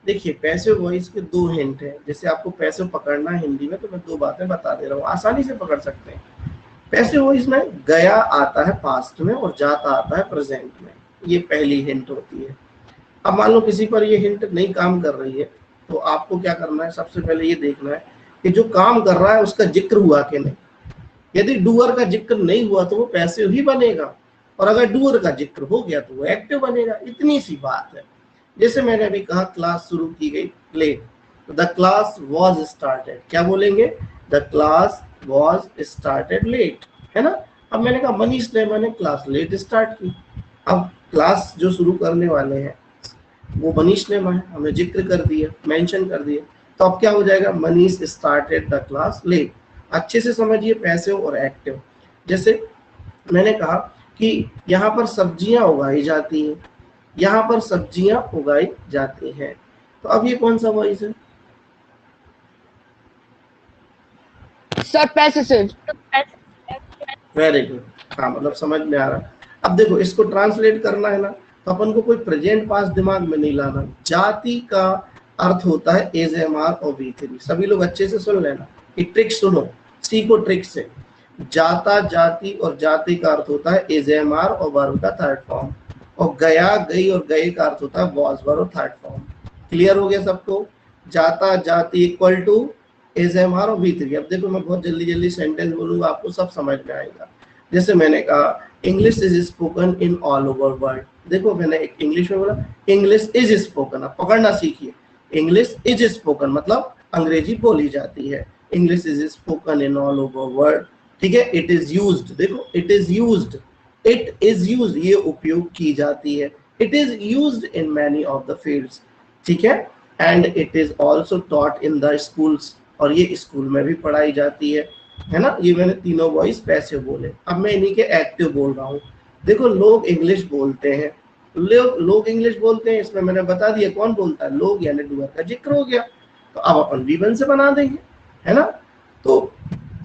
देखिए passive voice के दो हिंट है, जैसे आपको पैसिव पकड़ना है हिंदी में तो मैं दो बातें बता दे रहा हूँ, आसानी से पकड़ सकते हैं। पैसिव वॉइस में गया आता है पास्ट में और जाता आता है प्रेजेंट में, ये पहली हिंट होती है। अब मान लो किसी पर ये हिंट नहीं काम कर रही है तो आपको क्या करना है, सबसे पहले ये देखना है कि जो काम कर रहा है उसका जिक्र हुआ कि नहीं। यदि डूअर का जिक्र नहीं हुआ तो वो पैसिव ही बनेगा, और अगर डूअर का जिक्र हो गया तो वो एक्टिव बनेगा। इतनी सी बात है। जैसे मैंने अभी कहा क्लास शुरू की गई late, the class was started, क्या बोलेंगे, the class was started late, है ना। अब मैंने कहा मनीष ने मैंने क्लास लेट स्टार्ट की, अब क्लास जो शुरू करने वाले हैं वो मनीष ने है, हमने जिक्र कर दिया, मेंशन कर दिया, तो अब क्या हो जाएगा, Manish started the class late. अच्छे से समझिए पैसिव और एक्टिव। जैसे मैंने कहा कि यहाँ पर सब्जियां उगाई जाती हैं, यहाँ पर सब्जियां उगाई जाती हैं, तो अब ये कौन सा वॉइस है, सर पैसिव। Very good. हाँ मतलब समझ में आ रहा। अब देखो इसको ट्रांसलेट करना है ना, तो अपन को कोई प्रेजेंट पास दिमाग में नहीं लाना। जाति का अर्थ होता है एज एम आर और V3। सभी लोग अच्छे से सुन लेना, कि ट्रिक सुनो, सीखो ट्रिक से। जाता जाति और जाति का अर्थ होता है एज एम आर और वर्ब का थर्ड फॉर्म, और गया गई और गए का अर्थ होता है वॉज वर्ब और थर्ड फॉर्म। क्लियर हो गया सबको, जाता जाति equal to is am are और V3। अब देखो मैं बहुत जल्दी जल्दी सेंटेंस बोलूंगा, आपको सब समझ में आएगा। जैसे मैंने कहा English is spoken in all over world, देखो मैंने एक इंग्लिश में बोला इंग्लिश इज स्पोकन, अब पकड़ना सीखिए। इंग्लिश इज स्पोकन मतलब अंग्रेजी बोली जाती है, English is spoken in all over world, ठीक है। इट इज यूज्ड, देखो it is used, it is used ये उपयोग की जाती है, it is used in many of the fields, ठीक है। And it is also taught in the schools, और ये स्कूल में भी पढ़ाई जाती है ना। ये मैंने तीनों वॉइस पैसिव बोले। अब मैं इन्हीं के एक्टिव बोल रहा हूँ। देखो लोग इंग्लिश बोलते हैं, लोग इंग्लिश बोलते हैं, इसमें मैंने बता दिया कौन बोलता है, लोग, यानी डूअर का जिक्र हो गया। तो अब अपन V1 से बना देंगे, है ना। तो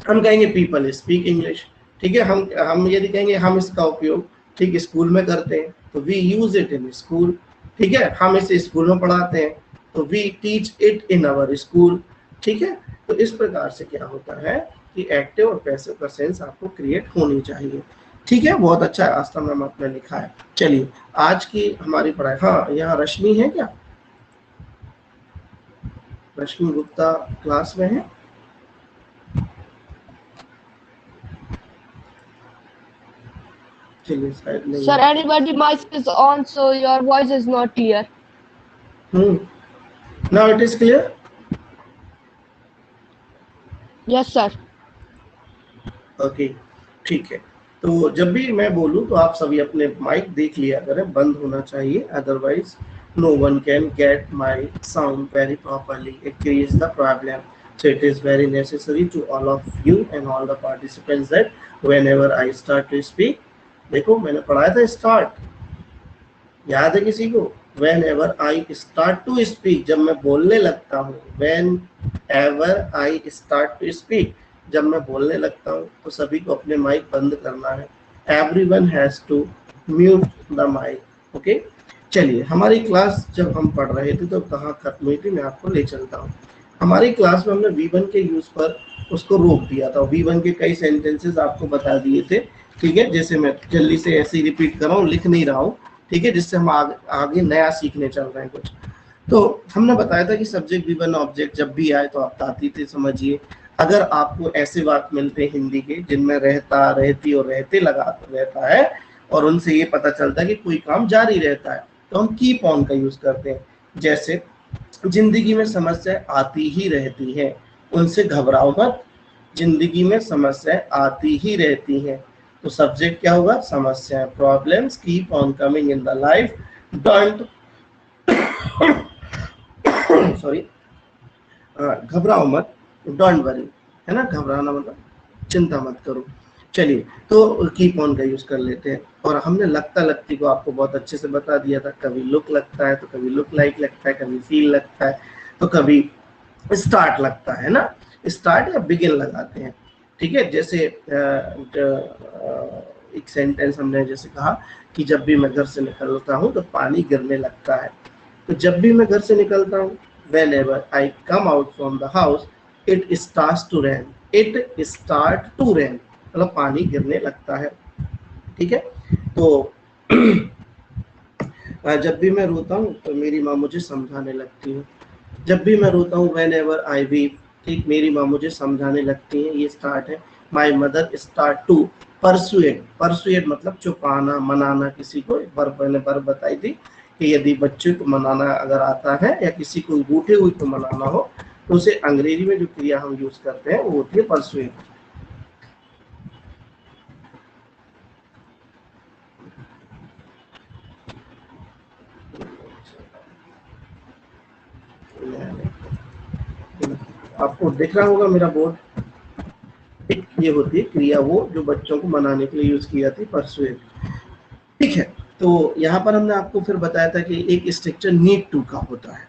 हम कहेंगे पीपल स्पीक इंग्लिश, ठीक है। हम यदि कहेंगे हम इसका उपयोग ठीक स्कूल में करते हैं तो we use it in school, ठीक है। हम इसे स्कूल में पढ़ाते हैं तो we teach it in our school, ठीक है। तो इस प्रकार से क्या होता है कि एक्टिव और पैसिव का सेंस आपको क्रिएट होनी चाहिए, ठीक है। बहुत अच्छा आस्था मैम आपने लिखा है। चलिए आज की हमारी पढ़ाई, हाँ यहाँ रश्मि है क्या, रश्मि गुप्ता क्लास में है, चलिए शायद नहीं। Sir, anybody mic is on, so your voice is not clear. Now it is clear. Yes, sir. Okay ठीक है। तो जब भी मैं बोलूं तो आप सभी अपने माइक देख लिया करें, बंद होना चाहिए, otherwise no one can get my sound very properly. It creates the problem. So it is very necessary to all of you and all the participants that whenever I start to speak, देखो मैंने पढ़ाया था start, याद है किसी को, whenever I start to speak, जब मैं बोलने लगता हूँ, whenever I start to speak, जब मैं बोलने लगता हूँ तो सभी को अपने माइक बंद करना है। Everyone has to mute the mic. Okay चलिए हमारी क्लास जब हम पढ़ रहे थे तो कहाँ खत्म हुई थी, मैं आपको ले चलता हूँ। हमारी क्लास में हमने V1 के यूज पर उसको रोक दिया था, V1 के कई सेंटेंसेस आपको बता दिए थे, ठीक है। जैसे मैं जल्दी से ऐसे ही रिपीट कर रहा हूँ, लिख नहीं रहा हूँ, ठीक है, जिससे हम आगे नया सीखने चल रहे हैं कुछ। तो हमने बताया था कि सब्जेक्ट V1 ऑब्जेक्ट जब भी आए तो आप ताती थे समझिए। अगर आपको ऐसे वाक्य मिलते हैं हिंदी के जिनमें रहता, रहती और रहते लगा रहता है और उनसे ये पता चलता है कि कोई काम जारी रहता है, तो हम कीप ऑन का यूज करते हैं। जैसे जिंदगी में समस्या आती ही रहती है, उनसे घबराओ मत, जिंदगी में समस्या आती ही रहती हैं, तो सब्जेक्ट क्या होगा, समस्या, problems keep on coming in the life, don't sorry घबराओ मत, डोंट वरी, है ना, घबराना मतलब चिंता मत करो। चलिए तो कीप ऑन का यूज कर लेते हैं। और हमने लगता लगती को आपको बहुत अच्छे से बता दिया था, कभी लुक लगता है तो कभी लुक लाइक लगता है, कभी फील लगता है तो कभी स्टार्ट लगता है ना, स्टार्ट या बिगिन लगाते हैं, ठीक है। जैसे एक सेंटेंस हमने जैसे कहा कि जब भी मैं घर से निकलता हूँ तो पानी गिरने लगता है, तो जब भी मैं घर से निकलता हूँ, whenever I come out from the house, it starts to rain. It start to rain, मतलब पानी गिरने लगता है। ठीक है, तो जब भी मैं रोता हूँ तो मेरी माँ मुझे समझाने लगती है। जब भी मैं रोता हूँ, whenever I weep, ठीक, मेरी माँ मुझे समझाने लगती है। ये स्टार्ट है। My mother start to persuade. Persuade मतलब चुपाना, मनाना किसी को। एक बार मैंने वर्ब बताई थी कि यदि बच्चे को मनाना अगर आता है या किसी को रूठे हुए को मनाना हो तो उसे अंग्रेजी में जो क्रिया हम यूज करते हैं वो होती है परसुएड। आपको दिख रहा होगा मेरा बोर्ड। एक ये होती है क्रिया वो जो बच्चों को मनाने के लिए यूज की जाती है, परसुएड। ठीक है, तो यहाँ पर हमने आपको फिर बताया था कि एक स्ट्रक्चर नीड टू का होता है।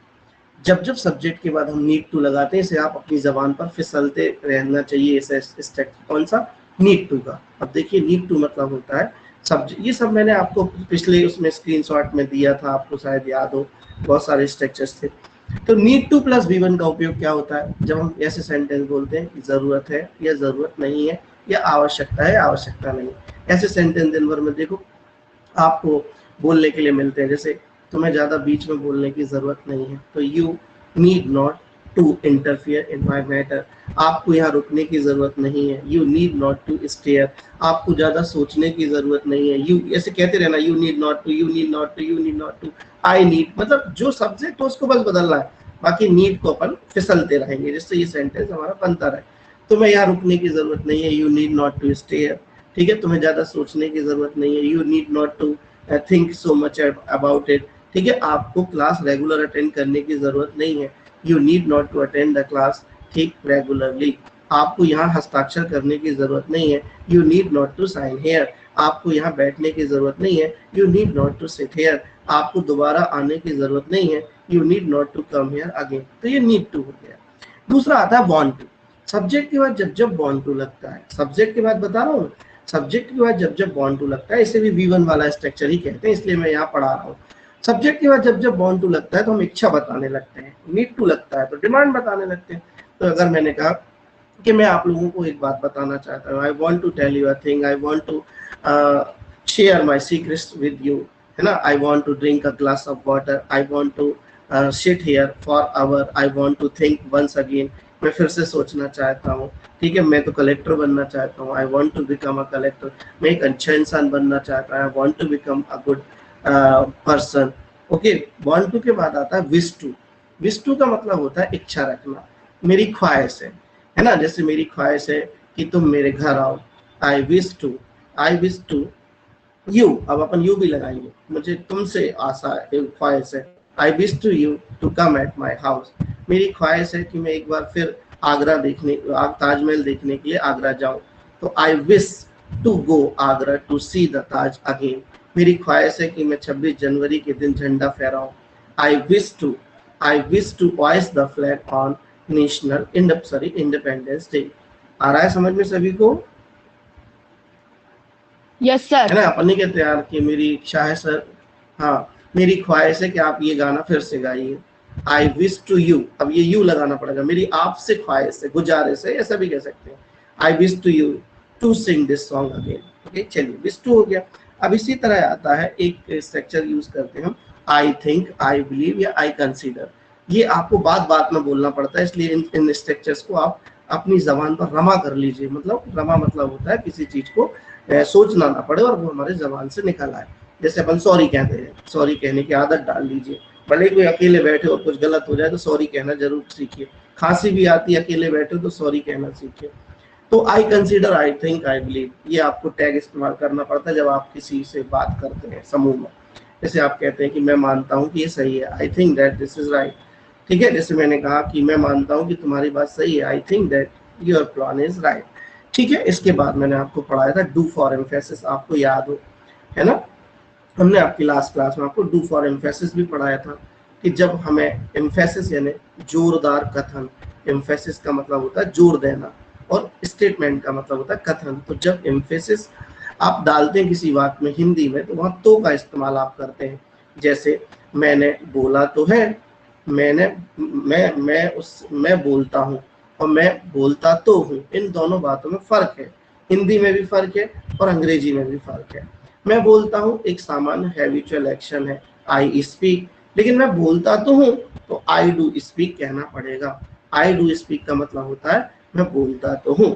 जब जब सब्जेक्ट के बाद हम नीड टू लगाते हैं, इसे आप अपनी जबान पर फिसलते रहना चाहिए। इसे स्ट्रक्चर कौन सा? नीड टू का। अब देखिए नीड टू मतलब होता है सब्जेक्ट। ये सब मैंने आपको पिछले उसमें स्क्रीनशॉट में दिया था, आपको शायद याद हो, बहुत सारे स्ट्रक्चर्स थे। तो नीड टू प्लस V1 का उपयोग क्या होता है? जब हम ऐसे सेंटेंस बोलते हैं कि जरूरत है या जरूरत नहीं है, या आवश्यकता है आवश्यकता नहीं। ऐसे सेंटेंस दिन भर में देखो आपको बोलने के लिए मिलते हैं। जैसे तुम्हें ज्यादा बीच में बोलने की जरूरत नहीं है, तो you need not to interfere in my matter. आपको यहाँ रुकने की जरूरत नहीं है, you need not to stare. आपको ज्यादा सोचने की जरूरत नहीं है, यू ऐसे कहते रहना, you need not to, you need not to, you need not to. I need, मतलब जो सब्जेक्ट हो उसको बस बदलना है, बाकी नीड को अपन फिसलते रहेंगे जिससे ये सेंटेंस हमारा बनता रहे। तुम्हें यहाँ रुकने की जरूरत नहीं है, you need not to stare. ठीक है, तुम्हें ज्यादा सोचने की जरूरत नहीं है, you need not to think so much about it. ठीक है, आपको क्लास रेगुलर अटेंड करने की जरूरत नहीं है, you need not to attend the class ठीक रेगुलरली। आपको यहाँ हस्ताक्षर करने की जरूरत नहीं है, you need not to sign here. आपको यहाँ बैठने की जरूरत नहीं है, you need not to sit here. आपको दोबारा आने की जरूरत नहीं है, you need not to come here again. तो ये नीड टू हो गया। दूसरा आता है वांट टू। सब्जेक्ट के बाद जब जब वांट टू लगता है, सब्जेक्ट के बाद बता रहा हूँ, सब्जेक्ट के बाद जब जब वांट टू लगता है, इसे भी V1 वाला स्ट्रक्चर ही कहते हैं, इसलिए मैं यहाँ पढ़ा रहा हूँ। सब्जेक्ट के बाद जब जब वांट टू लगता है तो हम इच्छा बताने लगते हैं, नीड टू लगता है तो डिमांड बताने लगते हैं। तो अगर मैंने कहा कि मैं आप लोगों को एक बात बताना चाहता हूँ, I want to tell you a thing, I want to share my secrets with you, है ना, I want to drink a glass of water, I want to sit here for hour, I want to think once again. मैं फिर से सोचना चाहता हूँ। ठीक है, मैं तो कलेक्टर बनना चाहता हूँ, I want to become a collector. मैं एक अच्छा इंसान बनना चाहता हूँ, I want to become a good person. Okay, want to के बाद आता है विश टू। विश टू का मतलब होता है इच्छा रखना, मेरी ख्वाहिश है ना। जैसे मेरी ख्वाहिश है कि तुम मेरे घर आओ, I wish to, I wish to you. अब अपन यू भी लगाएंगे, मुझे तुमसे आशा है, ख्वाहिश है, I wish to you to come at my house. मेरी ख्वाहिश है कि मैं एक बार फिर आगरा देखने, ताजमहल देखने के लिए आगरा जाऊं। तो I wish to go Agra to see the Taj again. मेरी ख्वाहिश है कि मैं 26 जनवरी के दिन झंडा फहराऊं। I wish to hoist the flag on national independence day. आ रहा है समझ में सभी को? Yes, sir. है ना, अपन नहीं कहते यार कि मेरी इच्छा है सर, हाँ मेरी ख्वाहिश है कि आप ये गाना फिर से गाइए। आई विश टू यू, अब ये यू लगाना पड़ेगा, मेरी आपसे ख्वाहिश है, गुजारिश है, ऐसा भी कह सकते हैं। I wish to you to sing this song again. Okay, चलिए विश टू हो गया। अब इसी तरह आता है एक स्ट्रक्चर यूज करते हैं हम, आई थिंक, आई बिलीव या आई कंसीडर। ये आपको बात बात में बोलना पड़ता है, इसलिए इन स्ट्रक्चर्स को आप अपनी जबान पर रमा कर लीजिए। मतलब रमा मतलब होता है किसी चीज को सोचना ना पड़े और वो हमारे जबान से निकल आए। जैसे अपन सॉरी कहते हैं, सॉरी कहने की आदत डाल लीजिए। भले कोई अकेले बैठे और कुछ गलत हो जाए तो सॉरी कहना जरूर सीखिए। खांसी भी आती है, अकेले बैठे तो सॉरी कहना सीखिए। तो I consider, I think, I believe, ये आपको टैग इस्तेमाल करना पड़ता है जब आप किसी से बात करते हैं समूह में। जैसे आप कहते हैं कि मैं मानता हूँ कि ये सही है, I think that this is right. ठीक है, जैसे मैंने कहा कि मैं मानता हूँ कि तुम्हारी बात सही है, I think that your plan is right. ठीक है, इसके बाद मैंने आपको पढ़ाया था डू फॉर एम्फेसिस, आपको याद हो, है ना। हमने आपकी लास्ट क्लास में आपको डू फॉर एम्फेसिस भी पढ़ाया था कि जब हमें एम्फेसिस यानी जोरदार कथन, एम्फेसिस का मतलब होता है जोर देना और स्टेटमेंट का मतलब होता है कथन। तो जब एम्फेसिस आप डालते हैं किसी बात में हिंदी में तो वहां तो का इस्तेमाल आप करते हैं। जैसे मैंने बोला तो है, मैं बोलता हूँ और मैं बोलता तो हूँ, इन दोनों बातों में फर्क है। हिंदी में भी फर्क है और अंग्रेजी में भी फर्क है। मैं बोलता हूँ एक सामान्य हैबिचुअल एक्शन है, आई स्पीक, लेकिन मैं बोलता तो हूँ तो आई डू स्पीक कहना पड़ेगा। आई डू स्पीक का मतलब होता है मैं बोलता तो हूँ।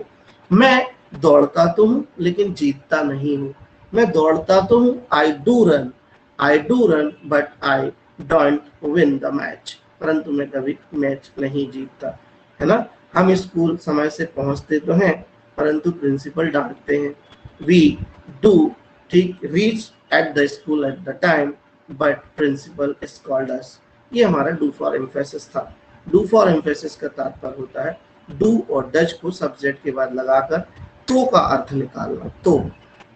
मैं दौड़ता तो हूँ लेकिन जीतता नहीं हूँ। मैं दौड़ता तो हूँ, I do run but I don't win the match, परंतु मैं कभी मैच नहीं जीतता, है ना। हम स्कूल समय से पहुंचते तो हैं परंतु प्रिंसिपल डांटते हैं। वी डू ठीक reach at the school at the time but principal scold us. ये हमारा डू फॉर एम्फेसिस था। डू फॉर एम्फेसिस का तात्पर्य होता है डू और डज को सब्जेक्ट के बाद लगाकर तो का अर्थ निकालना। तो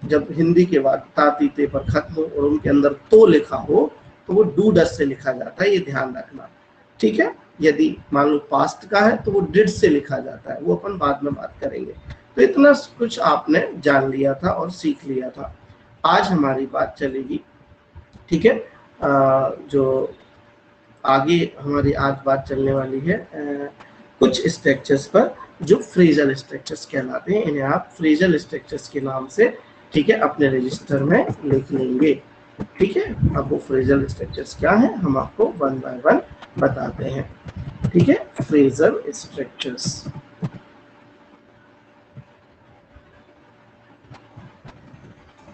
जब हिंदी के बाद ताती ते पर खत्म हो और उनके अंदर तो लिखा हो तो वो डू डज से लिखा जाता है, ये ध्यान रखना, ठीक है। यदि मान लो पास्ट का है तो वो डिड से लिखा जाता है, वो अपन बाद में बात करेंगे। तो इतना कुछ आपने जान लिया था और सीख लिया था। आज हमारी बात चलेगी, ठीक है, जो आगे हमारी आज बात चलने वाली है कुछ स्ट्रक्चर्स पर जो फ्रेजल स्ट्रक्चर्स कहलाते हैं। इन्हें आप फ्रेजल स्ट्रक्चर्स के नाम से, ठीक है, अपने रजिस्टर में लिख लेंगे, ठीक है। अब वो फ्रेजल स्ट्रक्चर्स क्या है हम आपको वन बाय वन बताते हैं, ठीक है। फ्रेजल स्ट्रक्चर्स,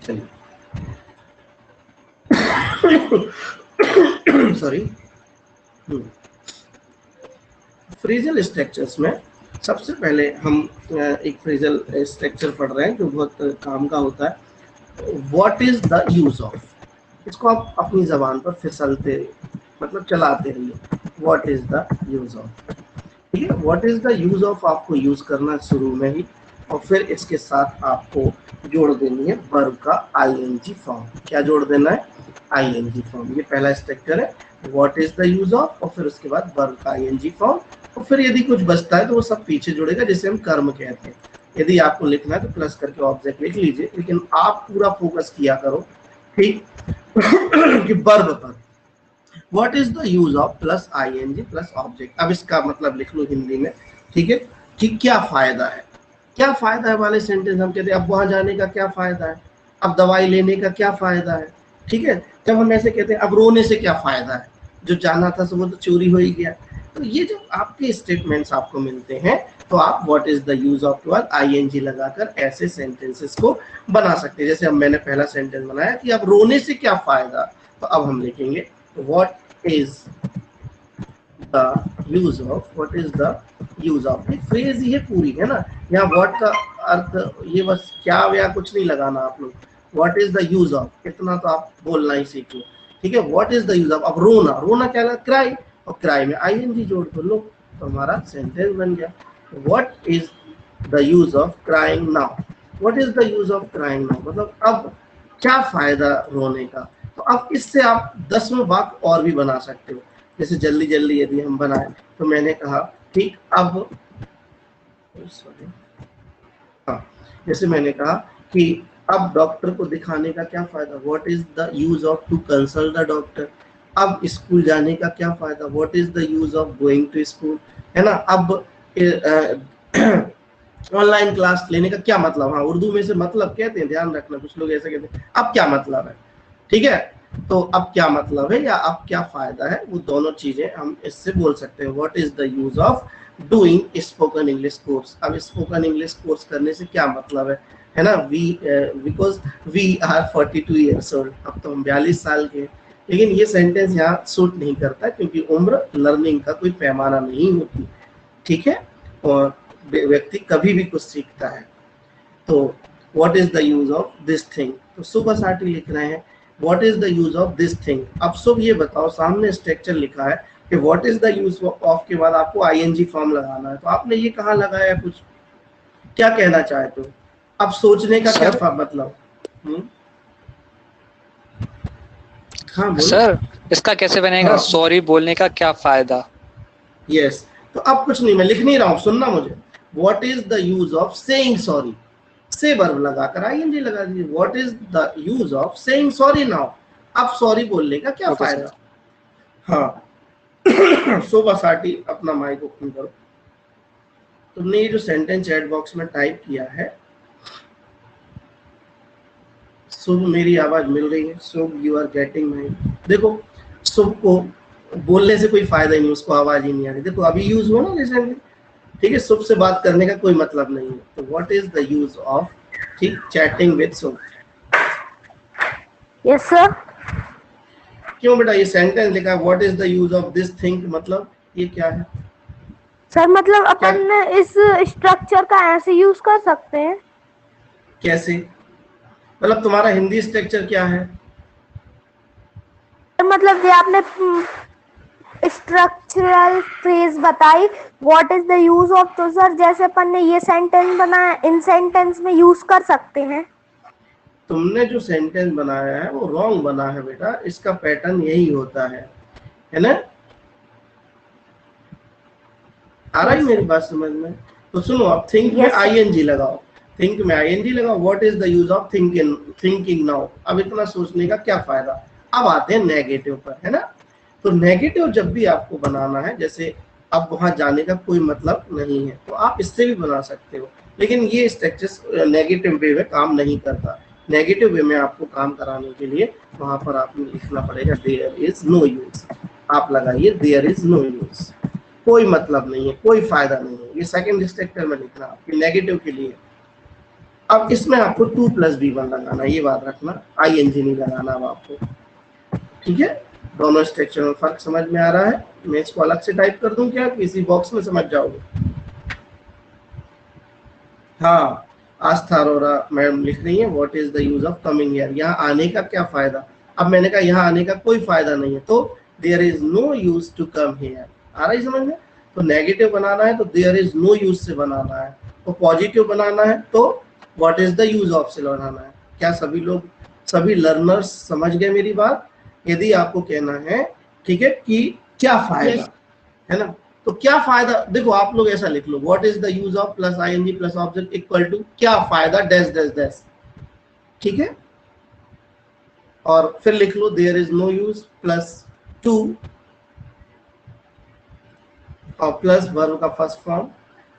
चलिए सॉरी। फ्रेजल स्ट्रक्चर्स में सबसे पहले हम एक फ्रेजल स्ट्रक्चर पढ़ रहे हैं जो बहुत काम का होता है। What is the use of, इसको आप अपनी जबान पर फिसलते मतलब चलाते रहिए। What is the use of, ठीक है। What is the use of आपको यूज करना शुरू में ही, और फिर इसके साथ आपको जोड़ देनी है वर्ब का आईएनजी फॉर्म। क्या जोड़ देना है? ING form. ये पहला स्ट्रक्चर है, what is the use of, और फिर उसके बाद वर्ब का आईएनजी फॉर्म, और फिर यदि कुछ बचता है तो वो सब पीछे जुड़ेगा जिसे हम कर्म कहते हैं। यदि आपको लिखना है तो प्लस करके ऑब्जेक्ट लिख लीजिए, लेकिन आप पूरा फोकस किया करो, ठीक, कि वर्ब पर। What is the use of plus ING plus object. अब इसका मतलब लिख लो हिंदी में, ठीक है, कि क्या फायदा है। क्या फायदा है वाले सेंटेंस हम कहते हैं अब वहां जाने का क्या फायदा है, अब दवाई लेने का क्या फायदा है, ठीक है। जब हम ऐसे कहते हैं अब रोने से क्या फायदा है, जो जाना था वो तो चोरी हो ही गया। तो ये जब आपके स्टेटमेंट्स आपको मिलते हैं तो आप what is the use of के बाद आईएनजी लगाकर ऐसे सेंटेंसेस को बना सकते हैं। जैसे अब मैंने पहला सेंटेंस बनाया कि अब रोने से क्या फायदा, तो अब हम लिखेंगे what is the use of, what is the use of. एक फ्रेज ही है पूरी, है ना। यहाँ व्हाट का अर्थ ये बस क्या या कुछ नहीं लगाना आप लोग। What is the use of इतना तो आप बोलना ही सीख लो, ठीक है। What is the use of, अब रोना, रोना क्या लगा, क्राई, और क्राई में आईएनजी जोड़ दो, लो तो हमारा सेंटेंस बन गया। What is the use of crying now, what is the use of crying now मतलब अब क्या फायदा रोने का। तो अब इससे आप 10वें वाक्य और भी बना सकते हो। जैसे जल्दी जल्दी यदि हम बनाए तो मैंने कहा ठीक अब, हाँ, जैसे मैंने कहा कि अब डॉक्टर को दिखाने का क्या फायदा, what is the use of to consult the doctor. अब स्कूल जाने का क्या फायदा, what is the use of going to school, है ना। अब ऑनलाइन क्लास लेने का क्या मतलब, हाँ उर्दू में से मतलब कहते हैं, ध्यान रखना, कुछ लोग ऐसे कहते हैं अब क्या मतलब है, ठीक है। तो अब क्या मतलब है या अब क्या फायदा है, वो दोनों चीजें हम इससे बोल सकते हैं। What is the use of doing spoken English course, अब स्पोकन इंग्लिश कोर्स करने से क्या मतलब है ना। We because we are 42 years old, अब तो हम 42 साल के। लेकिन ये सेंटेंस यहाँ सूट नहीं करता क्योंकि उम्र लर्निंग का कोई पैमाना नहीं होती, ठीक है, और व्यक्ति कभी भी कुछ सीखता है। तो what is the use of this thing, तो सुबह साटी लिख रहे हैं what is the use of this thing. अब सब ये बताओ, सामने स्ट्रक्चर लिखा है कि what is the use of के बाद आपको आईएनजी फॉर्म लगाना है, तो आपने ये कहाँ लगाया, कुछ क्या कहना चाहते हो। अब सोचने का क्या मतलब, हाँ बोलो सर, इसका कैसे बनेगा, सॉरी बोलने का क्या फायदा। यस, तो अब कुछ नहीं, मैं लिख नहीं रहा हूँ, सुनना मुझे। What is the use of saying sorry, से वर्ब लगाकर आईएनजी लगा दीजिए। What is the use of saying sorry now, अब सॉरी बोलने का क्या फायदा। हाँ शोभा साटी अपना माइक ओपन करो। तुमने ये जो सेंटेंस चैट बॉक्स में टाइप किया है, शुभ मेरी आवाज मिल रही है? शुभ यू आर गेटिंग माई? देखो शुभ को बोलने से कोई फायदा ही नहीं, उसको आवाज ही नहीं आ रही। देखो अभी यूज हुआ ना रिसेंटली, ठीक है। शुभ से बात करने का कोई मतलब नहीं है। तो what is the use of, ठीक, chatting with Shubh? Yes sir. क्यों बेटा ये सेंटेंस लिखा है what is the use of this thing, मतलब ये क्या है? सर मतलब अपन इस स्ट्रक्चर का ऐसे यूज कर सकते हैं। कैसे? मतलब तुम्हारा हिंदी स्ट्रक्चर क्या है? मतलब ये आपने स्ट्रक्चरल फ्रेज बताई, what is the use of, तो सर जैसे अपन ने ये सेंटेंस बनाया, इन सेंटेंस में यूज कर सकते हैं। तुमने जो सेंटेंस बनाया है वो रॉन्ग बना है बेटा, इसका पैटर्न यही होता है ना? आ रहा है मेरी बात समझ में? तो सुनो, अब थिंक में आईएनजी लगाओ, थिंक में आईएनजी लगाओ। What is the use of thinking now? अब इतना सोचने का क्या फायदा? अब आते हैं नेगेटिव पर, है ना? तो नेगेटिव जब भी आपको बनाना है, जैसे अब वहां जाने का कोई मतलब नहीं है, तो आप इससे भी बना सकते हो, लेकिन ये स्ट्रक्चर नेगेटिव वे में काम नहीं करता। नेगेटिव वे में आपको काम कराने के लिए वहां पर आपको लिखना पड़ेगा देयर इज नो यूज। आप लगाइए देयर इज नो यूज, कोई मतलब नहीं है, कोई फायदा नहीं है। ये सेकंड स्ट्रक्चर में लिखना आपके नेगेटिव के लिए। अब इसमें आपको 2+B1 लगाना, ये बात रखना, आईएनजी नहीं लगाना अब आपको, ठीक है? दोनों स्ट्रक्चर में फर्क समझ में आ रहा है? मैं इसको अलग से टाइप कर दूं क्या, किसी बॉक्स में समझ जाओगे? हाँ, आस्था अरोरा मैडम लिख रही है what is the use of coming here? यहाँ आने का क्या फायदा? अब मैंने कहा यहाँ आने का कोई फायदा नहीं है, तो there is no use to come here. आ रही समझ में? तो नेगेटिव बनाना है तो देयर इज नो यूज से बनाना है, तो पॉजिटिव बनाना है तो what is the use of से बनाना है। क्या सभी लोग, सभी लर्नर्स समझ गए मेरी बात? यदि आपको कहना है, ठीक है, कि क्या फायदा है ना, तो क्या फायदा, देखो आप लोग ऐसा लिख लो, what is the use of plus ING plus object equal to क्या फायदा डैश डैश डैश, ठीक है? और फिर लिख लो there is no use plus 2 और प्लस वर्ब का फर्स्ट फॉर्म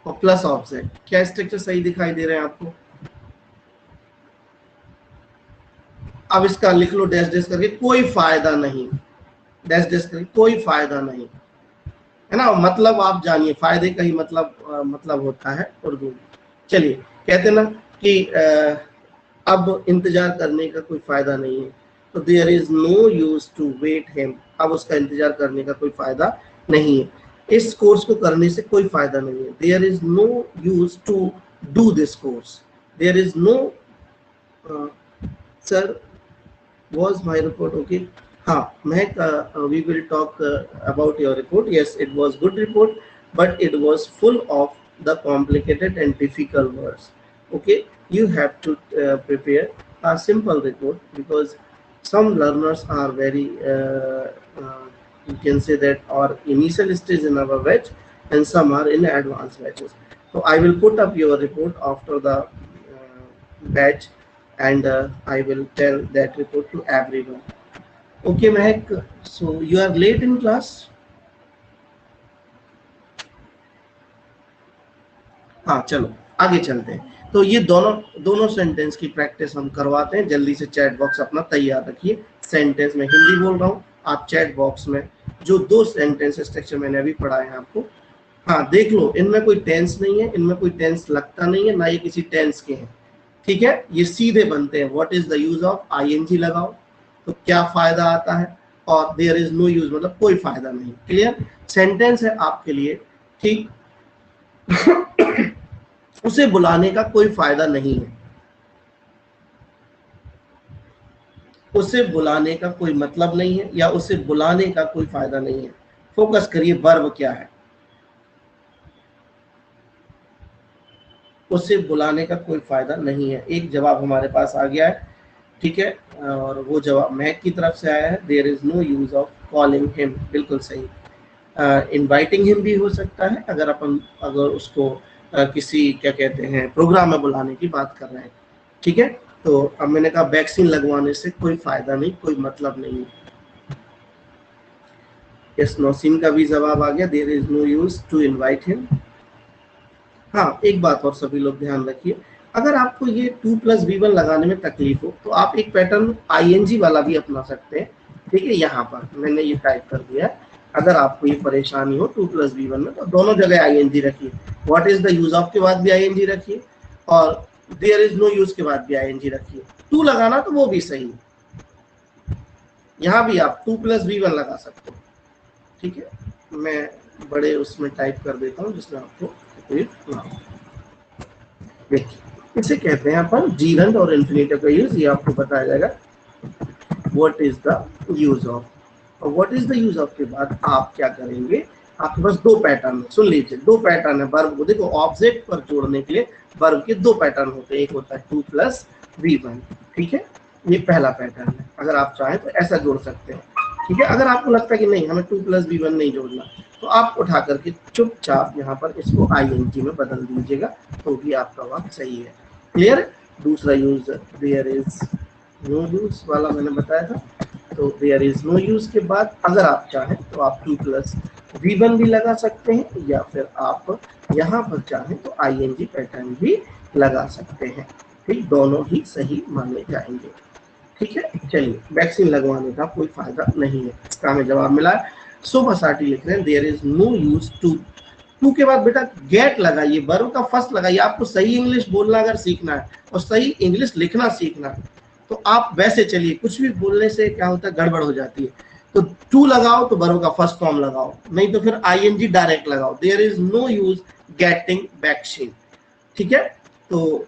और प्लस ऑब्जेक्ट। क्या स्ट्रक्चर सही दिखाई दे रहे हैं आपको? अब इसका लिख लो डैश डैश करके कोई फायदा नहीं, डैश डैश करके कोई फायदा नहीं, है ना? मतलब आप जानिए, फायदे का ही मतलब होता है उर्दू में। चलिए, कहते ना कि अब इंतजार करने का कोई फायदा नहीं है, तो there is no use to wait him. अब उसका इंतजार करने का कोई फायदा नहीं है, इस कोर्स को करने से कोई फायदा नहीं है। There is no use to do this course. There is no, sir was my report okay? हाँ, Mehak, we will talk about your report. Yes, it was good report, but it was full of the complicated and difficult words. Okay, you have to prepare a simple report, because some learners are very you can say that are initial stage in our batch, and some are in advanced batches. So I will put up your report after the batch, and I will tell that report to everyone. Okay, Mehak, so you are late in class? हाँ, चलो आगे चलते हैं। तो ये दोनों sentence की practice हम करवाते हैं। जल्दी से चैट बॉक्स अपना तैयार रखिए। सेंटेंस में हिंदी बोल रहा हूँ, आप चैट बॉक्स में जो 2 सेंटेंस स्ट्रक्चर मैंने अभी पढ़ाए हैं आपको, हाँ देख लो, इनमें कोई टेंस नहीं है, इनमें कोई टेंस लगता नहीं है, ना ये किसी टेंस के हैं, ठीक है? ये सीधे बनते हैं। What is the use of, ING लगाओ तो क्या फायदा आता है, और देयर इज नो यूज मतलब कोई फायदा नहीं। क्लियर? सेंटेंस है आपके लिए, ठीक? उसे बुलाने का कोई फायदा नहीं है, उसे बुलाने का कोई मतलब नहीं है, या उसे बुलाने का कोई फायदा नहीं है। फोकस करिए, वर्ब क्या है? उसे बुलाने का कोई फायदा नहीं है। एक जवाब हमारे पास आ गया है, ठीक है, और वो जवाब महक की तरफ से आया है, there is no use of calling him. बिल्कुल सही। इनवाइटिंग हिम भी हो सकता है, अगर उसको किसी क्या कहते हैं प्रोग्राम में बुलाने की बात कर रहे हैं, ठीक है? तो अब मैंने कहा वैक्सीन लगवाने से कोई फायदा नहीं, कोई मतलब नहीं। यस नौसीन का भी जवाब आ गया, there is no use to invite him. हाँ, एक बात और सभी लोग ध्यान रखिए, अगर आपको ये 2+V1 लगाने में तकलीफ हो तो आप एक पैटर्न आईएनजी वाला भी अपना सकते हैं। ठीक है, यहाँ पर मैंने ये टाइप कर दिया है। अगर आपको ये परेशानी हो 2+V1 में तो दोनों जगह आईएनजी रखिए, what is the use of के बाद भी आईएनजी रखिए और देयर इज नो यूज के बाद भी आईएनजी रखिए। 2 लगाना तो वो भी सही है, यहाँ भी आप 2+V1 लगा सकते हो। ठीक है, मैं बड़े उसमें टाइप कर देता हूँ जिसमें आपको तकलीफ ना हो। देखिए, इसे कहते हैं अपन जीरंड और इन्फिनेटिव का यूज, ये आपको बताया जाएगा what is the use of. और what is the use of के बाद आप क्या करेंगे, आपके पास 2 पैटर्न है, सुन लीजिए 2 पैटर्न है वर्ब को। देखो ऑब्जेक्ट पर जोड़ने के लिए वर्ब के 2 पैटर्न होते हैं, एक होता है 2+V1। ठीक है, ये पहला पैटर्न है, अगर आप चाहें तो ऐसा जोड़ सकते हैं। ठीक है, अगर आपको लगता है कि नहीं हमें 2+V1 नहीं जोड़ना तो आप उठा करके चुपचाप यहाँ पर इसको आईएनजी में बदल दीजिएगा तो भी आपका वाक्य सही है। क्लियर। दूसरा use there is no use वाला मैंने बताया था, तो देयर इज नो यूज के बाद अगर आप चाहें तो आप 2+V1 भी लगा सकते हैं या फिर आप यहाँ पर चाहें तो आईएनजी पैटर्न भी लगा सकते हैं। ठीक, दोनों ही सही माने जाएंगे। ठीक है, चलिए वैक्सीन लगवाने का कोई फायदा नहीं है, इसका हमें जवाब मिला है। सोमसाटी लिख रहे हैं there is no use to के बाद बेटा गेट लगाइए, वर्ब का फर्स्ट लगाइए। आपको सही इंग्लिश बोलना अगर सीखना है और सही इंग्लिश लिखना सीखना है तो आप वैसे चलिए, कुछ भी बोलने से क्या होता है गड़बड़ हो जाती है। तो टू लगाओ तो वर्ब का फर्स्ट फॉर्म लगाओ, नहीं तो फिर आईएनजी डायरेक्ट लगाओ। There is no use getting vaccine. ठीक है, तो